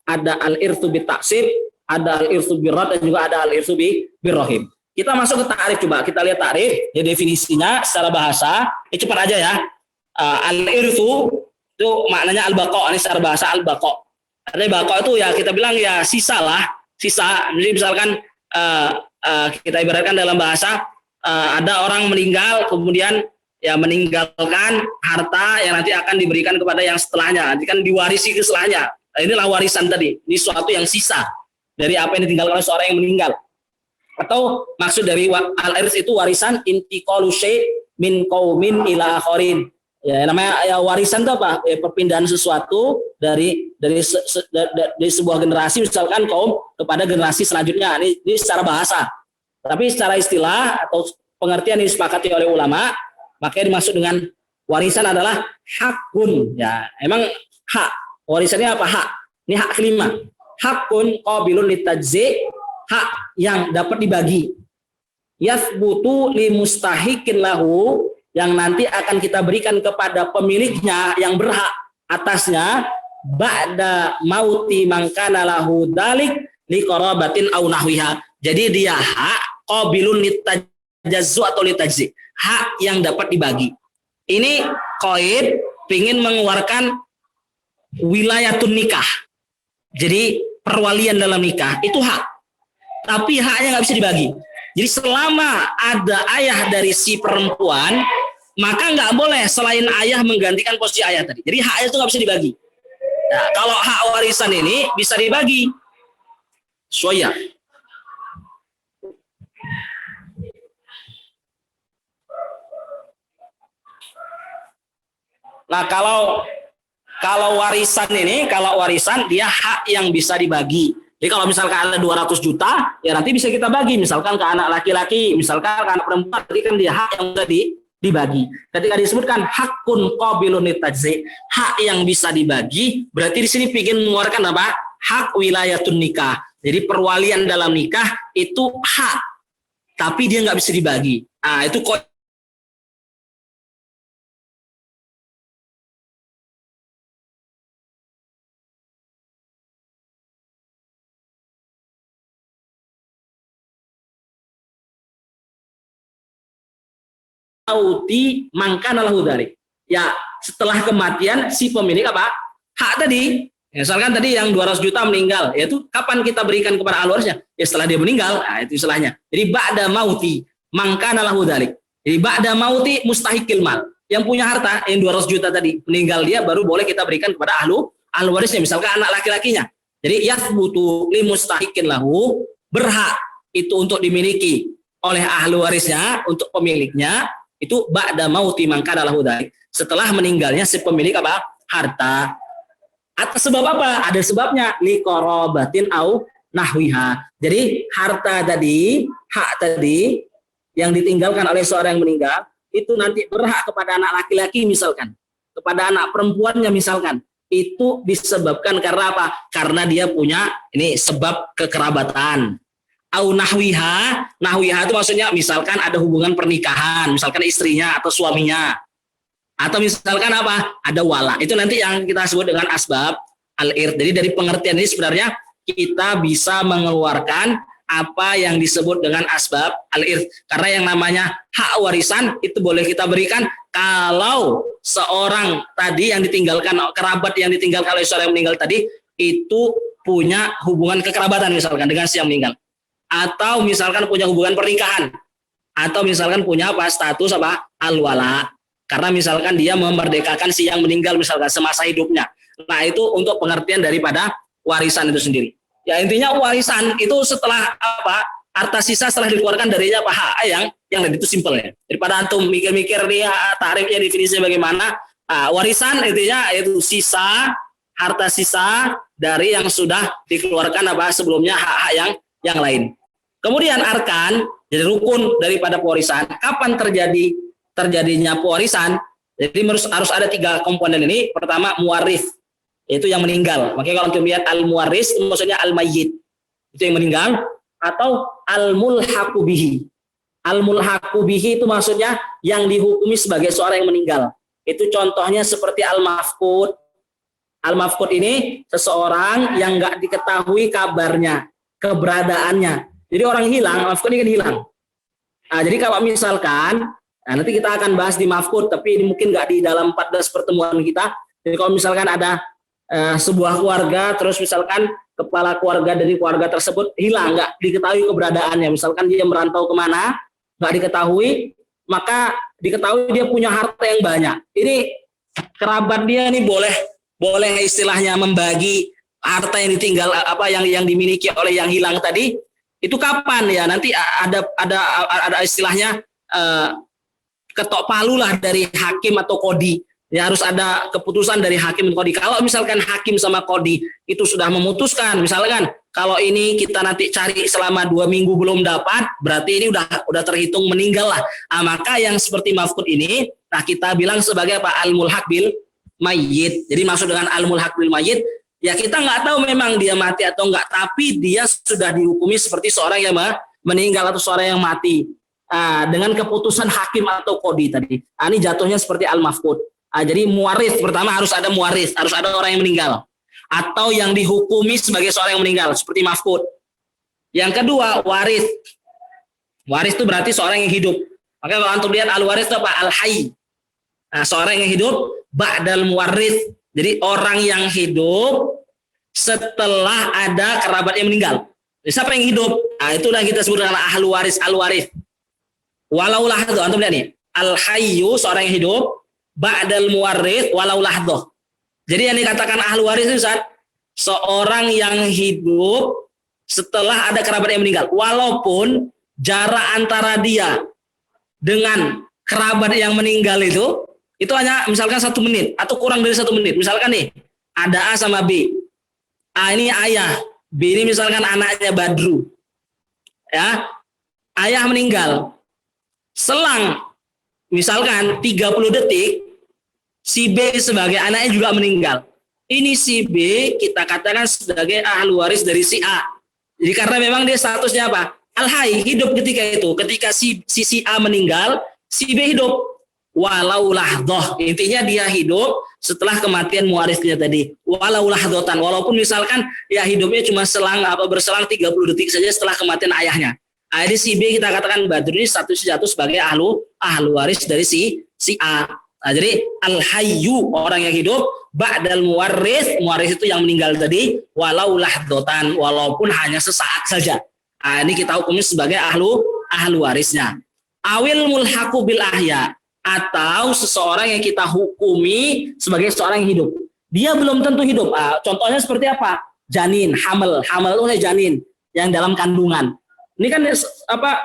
ada al-irtsu bit taksib, ada al-irtsu birrad, dan juga ada al-irtsu birrahim. Kita masuk ke ta'rif, coba kita lihat ta'rif, ya definisinya secara bahasa, cepat aja ya. Al-irtsu itu maknanya al-baqa, ini secara bahasa al-baqa. Artinya baqa itu ya kita bilang ya sisa lah, sisa. Jadi misalkan kita ibaratkan dalam bahasa, ada orang meninggal, kemudian ya meninggalkan harta yang nanti akan diberikan kepada yang setelahnya, nanti kan diwarisi ke setelahnya. Nah, inilah warisan tadi, ini suatu yang sisa dari apa yang ditinggalkan oleh seorang yang meninggal. Atau maksud dari al-irs itu warisan intiqalu syai' min qaumin ila akharin. Ya, namanya ya, warisan itu apa? Ya, perpindahan sesuatu dari sebuah generasi misalkan kaum kepada generasi selanjutnya. Ini secara bahasa. Tapi secara istilah atau pengertian yang disepakati oleh ulama, makanya dimaksud dengan warisan adalah hakun. Ya, emang hak. Warisannya apa? Hak. Ini hak kelima. Hakun qabilun litajzi, hak yang dapat dibagi. Yathbutu li mustahikin lahu, yang nanti akan kita berikan kepada pemiliknya yang berhak atasnya ba'da mauti mangkana lahu dalik li qarabatin au nahwiha. Jadi dia hak qabilun litajazzu atau litajzi, hak yang dapat dibagi. Ini qaid pingin mengeluarkan wilayatun nikah. Jadi perwalian dalam nikah itu hak. Tapi haknya nggak bisa dibagi. Jadi selama ada ayah dari si perempuan, maka nggak boleh selain ayah menggantikan posisi ayah tadi. Jadi haknya itu nggak bisa dibagi. Nah, kalau hak warisan ini bisa dibagi. Soya. Nah, kalau warisan dia hak yang bisa dibagi. Jadi kalau misalkan ada 200 juta, ya nanti bisa kita bagi. Misalkan ke anak laki-laki, misalkan ke anak perempuan, tadi kan dia hak yang bisa dibagi. Ketika disebutkan hakun qabilun litajzi, hak yang bisa dibagi, berarti di sini ingin mengeluarkan apa? Hak wilayatun nikah. Jadi perwalian dalam nikah itu hak, tapi dia nggak bisa dibagi. Nah, itu auti mangkana lahu dzalik. Ya, setelah kematian si pemilik apa? Hak tadi. Misalkan tadi yang 200 juta meninggal, yaitu kapan kita berikan kepada ahli warisnya? Ya setelah dia meninggal. Nah, itu istilahnya. Jadi ba'da mauti mangkana lahu dzalik. Jadi ba'da mauti mustahiqil mal. Yang punya harta yang 200 juta tadi, meninggal dia baru boleh kita berikan kepada ahli warisnya, misalkan anak laki-lakinya. Jadi yathbutu li mustahiqin lahu, berhak itu untuk dimiliki oleh ahli warisnya, untuk pemiliknya. Itu ba'da mauti mangkana lahu dzalik, setelah meninggalnya si pemilik apa? Harta. Atas sebab apa? Ada sebabnya, li qarabatin au nahwiha. Jadi harta tadi, hak tadi yang ditinggalkan oleh seorang yang meninggal itu nanti berhak kepada anak laki-laki misalkan, kepada anak perempuannya misalkan. Itu disebabkan karena apa? Karena dia punya ini sebab kekerabatan. Au nahwiha, nahwiha itu maksudnya misalkan ada hubungan pernikahan, misalkan istrinya atau suaminya, atau misalkan apa, ada wala. Itu nanti yang kita sebut dengan asbab al-irth. Jadi dari pengertian ini sebenarnya kita bisa mengeluarkan apa yang disebut dengan asbab al-irth, karena yang namanya hak warisan itu boleh kita berikan kalau seorang tadi yang ditinggalkan, kerabat yang ditinggalkan oleh seorang yang meninggal tadi itu punya hubungan kekerabatan misalkan dengan si yang meninggal, atau misalkan punya hubungan pernikahan, atau misalkan punya apa status apa al-wala, karena misalkan dia memerdekakan si yang meninggal misalkan semasa hidupnya. Nah, itu untuk pengertian daripada warisan itu sendiri. Ya, intinya warisan itu setelah apa? Harta sisa setelah dikeluarkan darinya apa? Hak yang itu simpel ya. Daripada antum mikir-mikir dia tarifnya definisinya bagaimana. Warisan intinya itu sisa, harta sisa dari yang sudah dikeluarkan apa sebelumnya hak-hak yang lain. Kemudian arkan, jadi rukun daripada pewarisan. Kapan terjadinya pewarisan? Jadi harus ada 3 komponen ini. Pertama, muwarith, yaitu yang meninggal. Makanya kalau kita lihat al-muwaris maksudnya al-mayyit, itu yang meninggal, atau al-mulhaqu bihi. Al-mulhaqu bihi itu maksudnya yang dihukumi sebagai seorang yang meninggal. Itu contohnya seperti al-mafqud. Al-mafqud ini seseorang yang enggak diketahui kabarnya, keberadaannya. Jadi orang hilang, mafqud ini kan hilang. Nah, jadi kalau misalkan, nanti kita akan bahas di mafqud, tapi ini mungkin enggak di dalam 14 pertemuan kita. Jadi kalau misalkan ada sebuah keluarga, terus misalkan kepala keluarga dari keluarga tersebut hilang, nggak diketahui keberadaannya, misalkan dia merantau kemana, nggak diketahui, maka diketahui dia punya harta yang banyak. Ini kerabat dia ini boleh istilahnya membagi harta yang ditinggal apa yang dimiliki oleh yang hilang tadi. Itu kapan ya? Nanti ada istilahnya ketok palu lah dari hakim atau kodi. Ya harus ada keputusan dari hakim dan qadi. Kalau misalkan hakim sama qadi itu sudah memutuskan, misalkan kalau ini kita nanti cari selama 2 minggu belum dapat, berarti ini udah terhitung meninggal lah. Maka yang seperti mafqud ini, nah kita bilang sebagai apa? Al-mulhaq bil mayyit. Jadi maksud dengan al-mulhaq bil mayyit, ya kita nggak tahu memang dia mati atau enggak, tapi dia sudah dihukumi seperti seorang yang meninggal atau seorang yang mati. Dengan keputusan hakim atau qadi tadi. Ini jatuhnya seperti al-mafqud. Jadi muwaris, pertama harus ada muwaris, harus ada orang yang meninggal atau yang dihukumi sebagai seorang yang meninggal seperti mafqud. Yang kedua waris. Waris itu berarti seorang yang hidup. Maka kalau antum lihat al-waris itu apa? Al-hayy. Seorang yang hidup ba'dal muwaris. Jadi orang yang hidup setelah ada kerabat yang meninggal. Jadi, siapa yang hidup? Itulah kita sebut dengan ahlu waris, al-waris. Walaulah itu antum lihat nih. Al-hayyu seorang yang hidup ba'dal muwarrith walau lahdoh. Jadi yang dikatakan ahli waris itu Ustaz, seorang yang hidup setelah ada kerabat yang meninggal, walaupun jarak antara dia dengan kerabat yang meninggal itu hanya misalkan 1 menit atau kurang dari 1 menit. Misalkan nih ada A sama B. A ini ayah, B ini misalkan anaknya Badru. Ya, ayah meninggal. Selang misalkan 30 detik si B sebagai anaknya juga meninggal. Ini si B kita katakan sebagai ahli waris dari si A. Jadi karena memang dia statusnya apa? Al-hayy, hidup ketika itu. Ketika si A meninggal, si B hidup. Walau lahdoh. Intinya dia hidup setelah kematian muwarisnya tadi. Walau lahdotan. Walaupun misalkan ya hidupnya cuma berselang 30 detik saja setelah kematian ayahnya. Jadi si B kita katakan Badru ini statusnya jatuh sebagai ahli waris dari si A. Jadi al-hayyu orang yang hidup ba'dal muwarris itu yang meninggal tadi walau lahdotan walaupun hanya sesaat saja. Ini kita hukumi sebagai ahlu warisnya. Awil mulhaqu bil ahya atau seseorang yang kita hukumi sebagai seorang yang hidup. Dia belum tentu hidup. Contohnya seperti apa? Janin, hamil itu janin yang dalam kandungan. Ini kan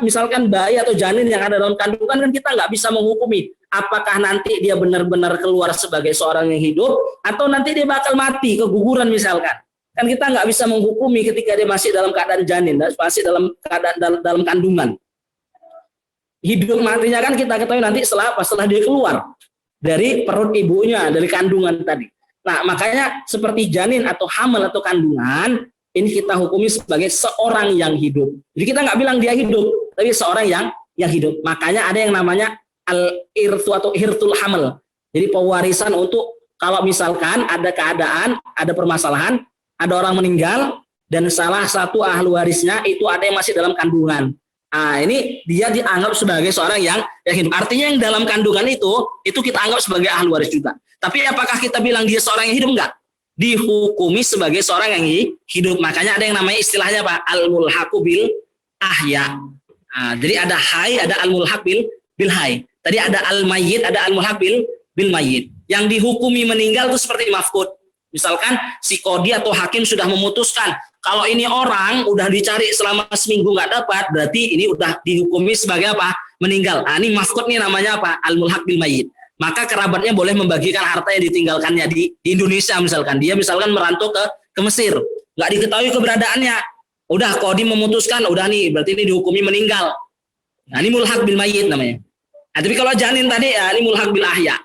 misalkan bayi atau janin yang ada dalam kandungan kan kita nggak bisa menghukumi apakah nanti dia benar-benar keluar sebagai seorang yang hidup atau nanti dia bakal mati keguguran misalkan. Kan kita nggak bisa menghukumi ketika dia masih dalam keadaan janin, masih dalam keadaan dalam kandungan. Hidup matinya kan kita ketahui nanti setelah dia keluar dari perut ibunya, dari kandungan tadi. Nah, makanya seperti janin atau hamil atau kandungan ini kita hukumi sebagai seorang yang hidup. Jadi kita nggak bilang dia hidup, tapi seorang yang hidup. Makanya ada yang namanya al-irthu atau hirtul hamil. Jadi pewarisan untuk kalau misalkan ada keadaan, ada permasalahan, ada orang meninggal dan salah satu ahli warisnya itu ada yang masih dalam kandungan. Ini dia dianggap sebagai seorang yang hidup. Artinya yang dalam kandungan itu kita anggap sebagai ahli waris juga. Tapi apakah kita bilang dia seorang yang hidup? Enggak. Dihukumi sebagai seorang yang hidup. Makanya ada yang namanya istilahnya apa? Al-mulhaqu bil ahya. Jadi ada hay, ada al-mulhaq bil hay. Tadi ada al-mayyit, ada al-mulhaq bil mayyit. Yang dihukumi meninggal itu seperti mafqud. Misalkan si qadi atau hakim sudah memutuskan kalau ini orang udah dicari selama seminggu nggak dapat, berarti ini udah dihukumi sebagai apa? Meninggal. Ini mafqud nih namanya apa? Al-mulhaq bil mayyit. Maka kerabatnya boleh membagikan harta yang ditinggalkannya di Indonesia misalkan. Dia misalkan merantau ke Mesir, nggak diketahui keberadaannya. Udah qadi memutuskan, udah nih berarti ini dihukumi meninggal. Ini mulhaq bil mayyit namanya. Tapi kalau janin tadi ini mulhaq bil ahya.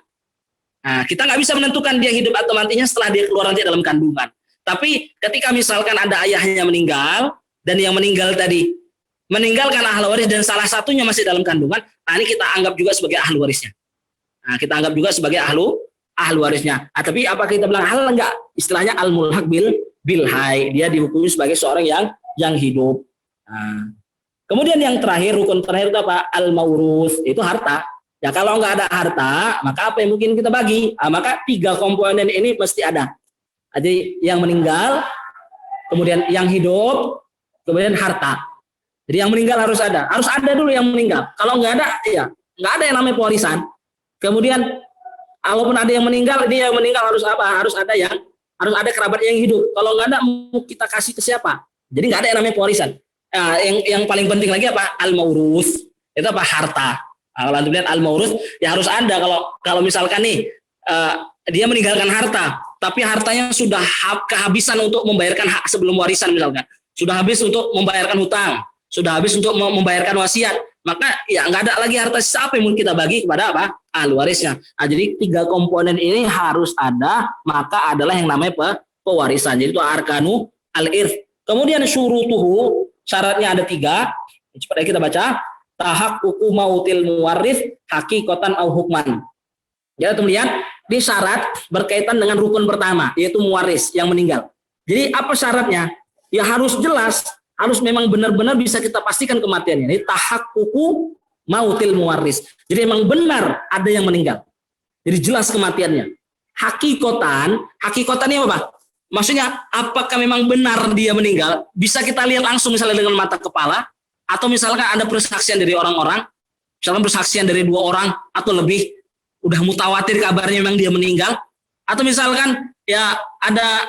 Kita nggak bisa menentukan dia hidup atau matinya setelah dia keluar nanti dalam kandungan. Tapi ketika misalkan ada ayahnya meninggal dan yang meninggal tadi meninggalkan ahli waris dan salah satunya masih dalam kandungan, ini kita anggap juga sebagai ahli warisnya. Kita anggap juga sebagai ahli warisnya. Tapi apa kita bilang hal enggak? Istilahnya al-mulhaq bil hay. Dia dihukumi sebagai seorang yang hidup. Kemudian yang terakhir, rukun terakhir itu apa? Al-mawrus, itu harta. Ya kalau nggak ada harta, maka apa yang mungkin kita bagi? Maka 3 komponen ini mesti ada. Jadi yang meninggal, kemudian yang hidup, kemudian harta. Jadi yang meninggal harus ada dulu yang meninggal. Kalau nggak ada, ya nggak ada yang namanya pewarisan. Kemudian, walaupun ada yang meninggal, dia yang meninggal harus apa? Harus ada kerabat yang hidup. Kalau nggak ada, mau kita kasih ke siapa? Jadi nggak ada yang namanya pewarisan. Yang paling penting lagi apa? Al-mawrus. Itu apa? Harta. Kalau antum lihat al-mawrus, ya harus ada. Kalau misalkan nih dia meninggalkan harta, tapi hartanya sudah kehabisan untuk membayarkan hak sebelum warisan misalkan, sudah habis untuk membayarkan hutang, sudah habis untuk membayarkan wasiat, maka ya nggak ada lagi harta sisa, apa yang mau kita bagi kepada apa? Ahli warisnya. Nah, jadi 3 komponen ini harus ada, maka adalah yang namanya pewarisan. Jadi itu arkanu al-irth. Kemudian syurutuhu, syaratnya ada 3. Cepat kita baca. Tahaqququ mautil muwarris haqiqatan au hukman. Ya, kemudian di syarat berkaitan dengan rukun pertama, yaitu muwaris yang meninggal. Jadi apa syaratnya? Ya harus jelas, harus memang benar-benar bisa kita pastikan kematiannya. Ini tahaqququ mautil muwaris. Jadi memang benar ada yang meninggal. Jadi jelas kematiannya. Hakikotan ini apa? Maksudnya apakah memang benar dia meninggal? Bisa kita lihat langsung misalnya dengan mata kepala, atau misalkan ada persaksian dari orang-orang, misalkan persaksian dari 2 orang atau lebih, udah mutawatir kabarnya memang dia meninggal, atau misalkan ya ada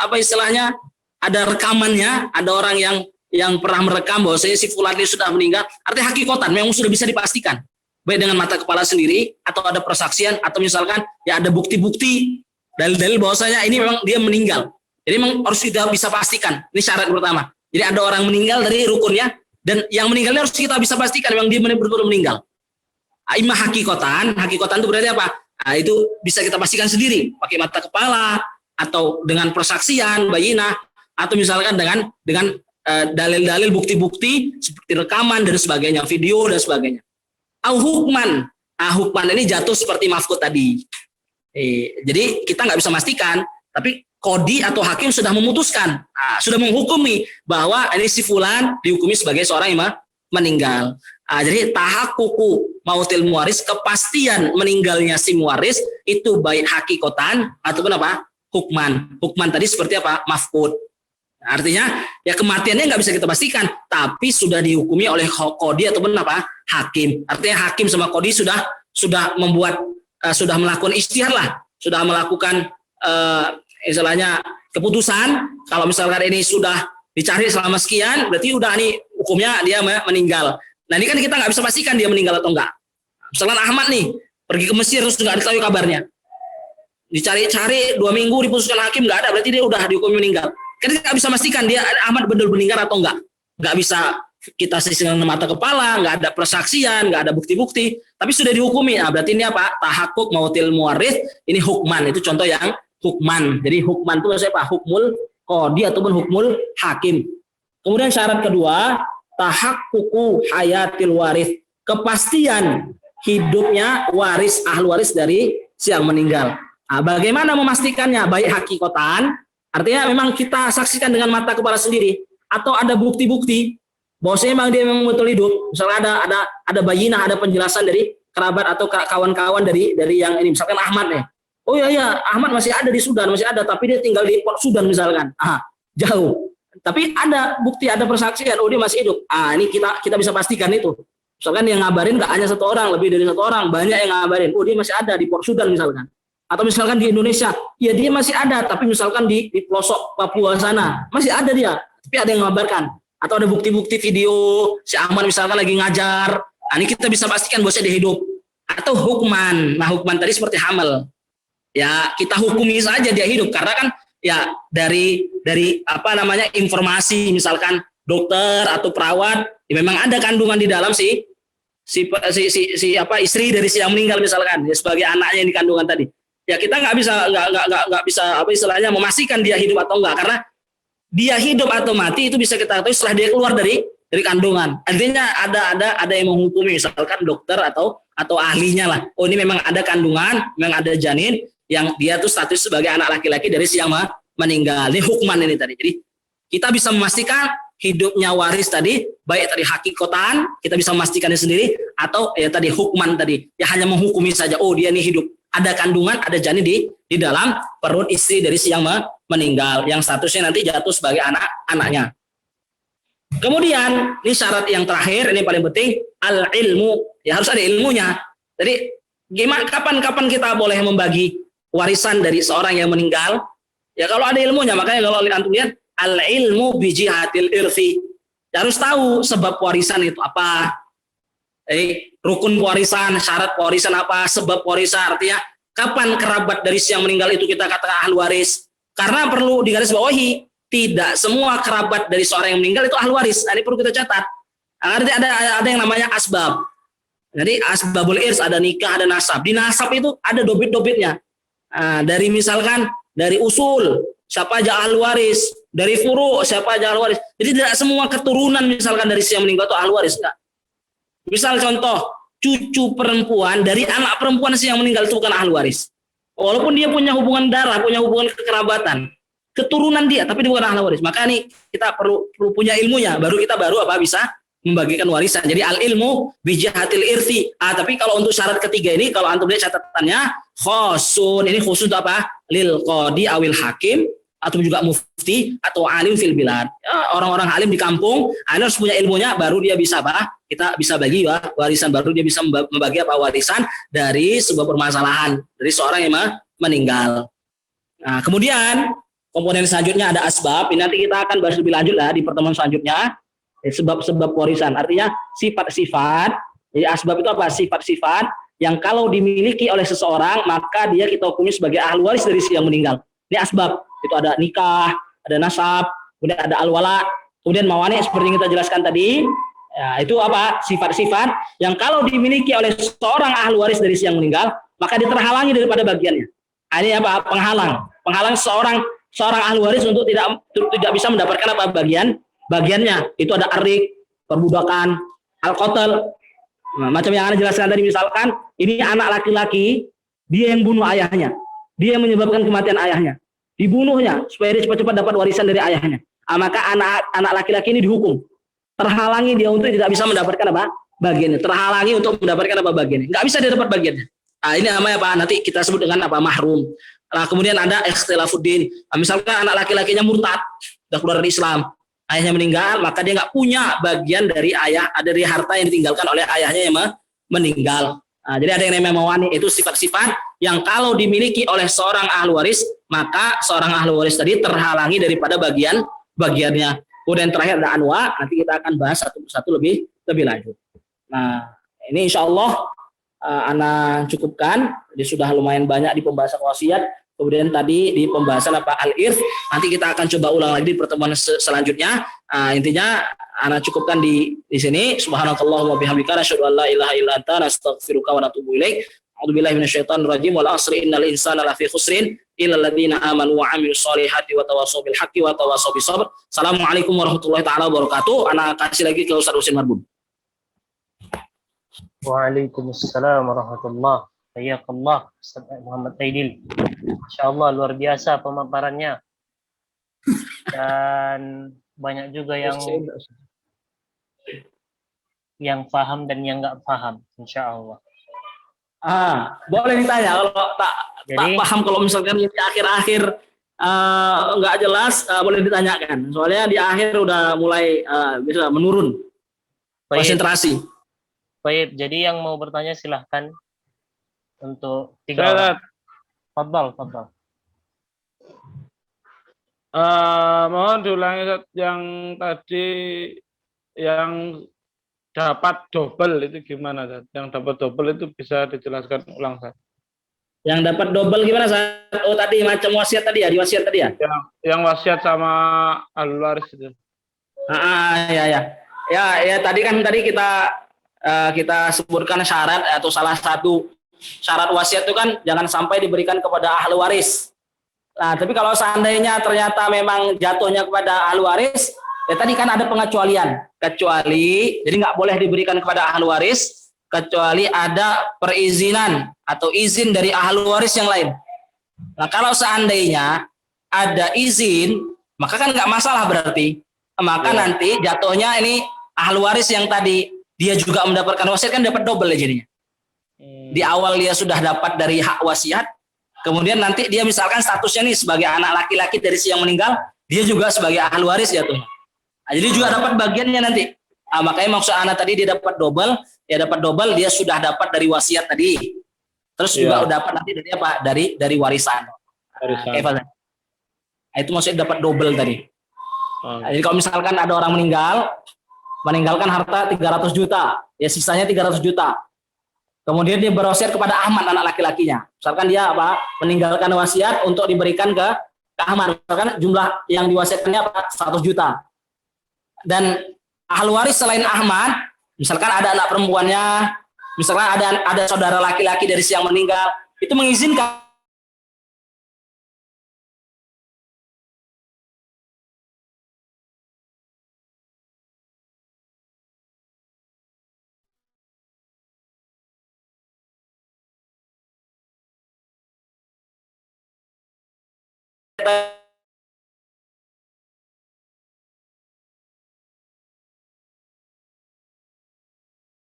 apa istilahnya, ada rekamannya, ada orang yang pernah merekam bahwa si fulan ini sudah meninggal, artinya hakikatan memang sudah bisa dipastikan, baik dengan mata kepala sendiri atau ada persaksian, atau misalkan ya ada bukti-bukti dalil-dalil bahwasanya ini memang dia meninggal. Jadi memang harus kita bisa pastikan. Ini syarat pertama. Jadi ada orang meninggal dari rukunnya, dan yang meninggalnya harus kita bisa pastikan memang dia benar-benar meninggal. Imma hakikotan itu berarti apa? Nah, itu bisa kita pastikan sendiri pakai mata kepala, atau dengan persaksian, bayinah, atau misalkan dengan dalil-dalil bukti-bukti seperti rekaman dan sebagainya, video dan sebagainya. Au hukman. Hukman ini jatuh seperti mafqud tadi. Jadi kita nggak bisa memastikan, tapi kodi atau hakim sudah memutuskan, sudah menghukumi bahwa ini si fulan dihukumi sebagai seorang yang meninggal. Jadi tahaqququ mautil muwaris, kepastian meninggalnya si muwaris itu baik hakikotan ataupun apa? Hukman. Hukman tadi seperti apa? Mafqud. Artinya ya kematiannya nggak bisa kita pastikan, tapi sudah dihukumi oleh kodi ataupun apa? Hakim. Artinya hakim sama kodi sudah membuat, sudah melakukan ijtihad lah, sudah melakukan istilahnya keputusan. Kalau misalkan ini sudah dicari selama sekian, berarti udah nih hukumnya dia meninggal. Nah ini kan kita nggak bisa pastikan dia meninggal atau enggak. Misalkan Ahmad nih pergi ke Mesir terus nggak diketahui kabarnya, dicari-cari 2 minggu diputuskan hakim nggak ada, berarti dia udah dihukumi meninggal. Kita nggak bisa pastikan dia Ahmad benar meninggal atau enggak. Nggak bisa kita sisihkan mata kepala, nggak ada persaksian, nggak ada bukti-bukti, tapi sudah dihukumi. Nah berarti ini apa? Tahaqquq mautil muwarris, ini hukman. Itu contoh yang hukman. Jadi hukman itu maksudnya apa? Hukmul qadi ataupun hukmul hakim. Kemudian syarat kedua, tahaqququ hayatil waris, kepastian hidupnya waris, ahli waris dari si yang meninggal. Nah, bagaimana memastikannya? Baik hakikotan, artinya memang kita saksikan dengan mata kepala sendiri, atau ada bukti-bukti bahwasanya memang dia memang betul hidup. Misalnya ada bayinah, ada penjelasan dari kerabat atau kawan-kawan dari yang ini, misalkan Ahmad nih. Oh iya Ahmad masih ada di Sudan, masih ada, tapi dia tinggal di Port Sudan misalkan. Jauh. Tapi ada bukti, ada persaksian, oh dia masih hidup. Ini kita bisa pastikan itu. Misalkan yang ngabarin nggak hanya 1 orang, lebih dari 1 orang, banyak yang ngabarin. Oh dia masih ada di Port Sudan misalkan. Atau misalkan di Indonesia, ya dia masih ada, tapi misalkan di pelosok Papua sana, masih ada dia, tapi ada yang ngabarkan. Atau ada bukti-bukti video si Ahmad misalkan lagi ngajar. Ini kita bisa pastikan bahwa dia hidup. Atau hukman. Nah hukman tadi seperti hamil. Ya kita hukumi saja dia hidup, karena kan ya dari apa namanya informasi, misalkan dokter atau perawat, ya memang ada kandungan di dalam si istri dari si yang meninggal misalkan, ya sebagai anaknya yang dikandungan tadi. Ya kita nggak bisa apa istilahnya memastikan dia hidup atau enggak, karena dia hidup atau mati itu bisa kita ketahui setelah dia keluar dari kandungan. Artinya ada yang menghukumi, misalkan dokter atau ahlinya lah. Oh ini memang ada kandungan, memang ada janin yang dia tuh status sebagai anak laki-laki dari si yang meninggal. Ini hukman ini tadi. Jadi kita bisa memastikan hidupnya waris tadi, baik tadi hakikotan, kita bisa memastikannya sendiri, atau ya tadi hukman tadi, ya hanya menghukumi saja. Oh dia ini hidup, ada kandungan, ada janin di dalam perut istri dari si yang meninggal, yang statusnya nanti jatuh sebagai anaknya. Kemudian ini syarat yang terakhir, ini paling penting, al ilmu, ya harus ada ilmunya. Jadi gimana, kapan kita boleh membagi warisan dari seorang yang meninggal? Ya kalau ada ilmunya. Makanya kalau antum lihat al ilmu bijihatil irfi, ya harus tahu sebab warisan itu apa, rukun warisan, syarat warisan apa, sebab warisan, artinya kapan kerabat dari si yang meninggal itu kita katakan ahli waris? Karena perlu digarisbawahi, tidak semua kerabat dari seorang yang meninggal itu ahli waris. Ini perlu kita catat. Nanti ada yang namanya asbab. Jadi asbabul irs, ada nikah, ada nasab. Di nasab itu ada dobit-dobitnya. Dari misalkan dari usul, siapa aja ahli waris, dari furu, siapa aja ahli waris. Jadi tidak semua keturunan misalkan dari si yang meninggal itu ahli waris, enggak. Misal contoh, cucu perempuan dari anak perempuan si yang meninggal itu bukan ahli waris. Walaupun dia punya hubungan darah, punya hubungan kekerabatan, keturunan dia, tapi dia bukan ahli waris. Maka nih kita perlu punya ilmunya, baru kita bisa membagikan warisan. Jadi al ilmu bijahatil irti. Tapi kalau untuk syarat ketiga ini, kalau antum lihat catatannya, khosun, ini khusus untuk apa? Lil qadi awil hakim, atau juga mufti atau alim fil bilad. Orang-orang alim di kampung, harus punya ilmunya, baru dia bisa apa? Kita bisa bagi warisan, baru dia bisa membagi apa warisan dari sebuah permasalahan dari seorang yang meninggal. Nah, kemudian komponen selanjutnya ada asbab. Ini nanti kita akan bahas lebih lanjut lah di pertemuan selanjutnya. Sebab-sebab warisan, artinya sifat-sifat. Jadi asbab itu apa? Sifat-sifat yang kalau dimiliki oleh seseorang, maka dia kita hukumi sebagai ahli waris dari si yang meninggal. Ini asbab. Itu ada nikah, ada nasab, kemudian ada al-wala, kemudian mawani seperti yang kita jelaskan tadi. Ya, itu apa? Sifat-sifat yang kalau dimiliki oleh seorang ahli waris dari si yang meninggal, maka dia terhalangi daripada bagiannya. Ini apa? Penghalang seorang ahli waris untuk tidak bisa mendapatkan apa bagiannya. Itu ada arik, perbudakan, al-qatl. Nah, macam yang Anda jelaskan tadi, misalkan ini anak laki-laki, dia yang bunuh ayahnya. Dia yang menyebabkan kematian ayahnya. Dibunuhnya supaya dia cepat-cepat dapat warisan dari ayahnya. Maka anak laki-laki ini dihukum. Terhalangi dia untuk tidak bisa mendapatkan apa? Bagiannya. Terhalangi untuk mendapatkan apa bagiannya. Nggak bisa dia dapat bagiannya. Ini namanya apa? Nanti kita sebut dengan apa? Mahrum. Kemudian ada ikhtilafuddin. Misalkan anak laki-lakinya murtad, sudah keluar dari Islam. Ayahnya meninggal, maka dia nggak punya bagian dari dari harta yang ditinggalkan oleh ayahnya yang meninggal. Jadi ada yang namanya mawani, itu sifat-sifat yang kalau dimiliki oleh seorang ahli waris, maka seorang ahli waris tadi terhalangi daripada bagiannya. Kemudian terakhir ada anwa, nanti kita akan bahas satu persatu lebih lanjut. Nah, ini insya Allah Ana cukupkan. Jadi sudah lumayan banyak di pembahasan wasiat. Kemudian tadi di pembahasan apa al-irth, nanti kita akan coba ulang lagi di pertemuan selanjutnya. Intinya Ana cukupkan di sini. Subhanakallahumma bihamdika asyhadu an la ilaha illa anta astaghfiruka wa atubu ilaik. A'udzubillahi minasyaitonir rajim. Wal 'asri innal insana lafi khusrin illal ladzina amanu wa 'amilus solihati wa tawassaw bil haqqi wa tawassaw bis sabr. Assalamualaikum warahmatullahi taala wabarakatuh. Ana kasih lagi ke Ustaz Husin Marbun. Waalaikumsalam warahmatullahi wabarakatuh. Hayyakallah Ustaz Muhammad Aidil. Masyaallah luar biasa pemaparannya. Dan banyak juga yang paham dan yang enggak paham, insyaallah. Boleh ditanya kalau tak paham, kalau misalkan di akhir-akhir nggak jelas, boleh ditanyakan. Soalnya di akhir udah mulai bisa menurun konsentrasi. Baik, jadi yang mau bertanya silahkan untuk 3 orang. Fadhal. Mohon diulangi yang tadi yang dapat double itu gimana, Zat? Yang dapat double itu bisa dijelaskan ulang, Zat? Yang dapat double gimana, Zat? Oh tadi macam wasiat tadi ya, di wasiat tadi ya? Yang wasiat sama ahli waris itu. Ya tadi kita sebutkan syarat atau salah satu syarat wasiat itu kan jangan sampai diberikan kepada ahli waris. Nah, tapi kalau seandainya ternyata memang jatuhnya kepada ahli waris, ya tadi kan ada pengecualian. Kecuali, jadi nggak boleh diberikan kepada ahli waris, kecuali ada perizinan atau izin dari ahli waris yang lain. Nah, kalau seandainya ada izin, maka kan nggak masalah berarti. Maka nanti jatuhnya ini ahli waris yang tadi dia juga mendapatkan wasiat kan dapat double ya jadinya. Di awal dia sudah dapat dari hak wasiat, kemudian nanti dia misalkan statusnya nih sebagai anak laki-laki dari si yang meninggal, dia juga sebagai ahli waris jatuhnya. Jadi juga dapat bagiannya nanti. Makanya maksud anak tadi dia dapat double, dia sudah dapat dari wasiat tadi. Terus juga dapat nanti dari apa? Dari warisan. Itu maksudnya dapat double tadi. Jadi kalau misalkan ada orang meninggalkan harta 300 juta, ya sisanya 300 juta. Kemudian dia berwasiat kepada Ahmad anak laki-lakinya. Misalkan dia apa? Meninggalkan wasiat untuk diberikan ke Ahmad. Misalkan jumlah yang diwasiatkannya apa? 100 juta. Dan ahli waris selain Ahmad, misalkan ada anak perempuannya, misalkan ada saudara laki-laki dari si yang meninggal, itu mengizinkan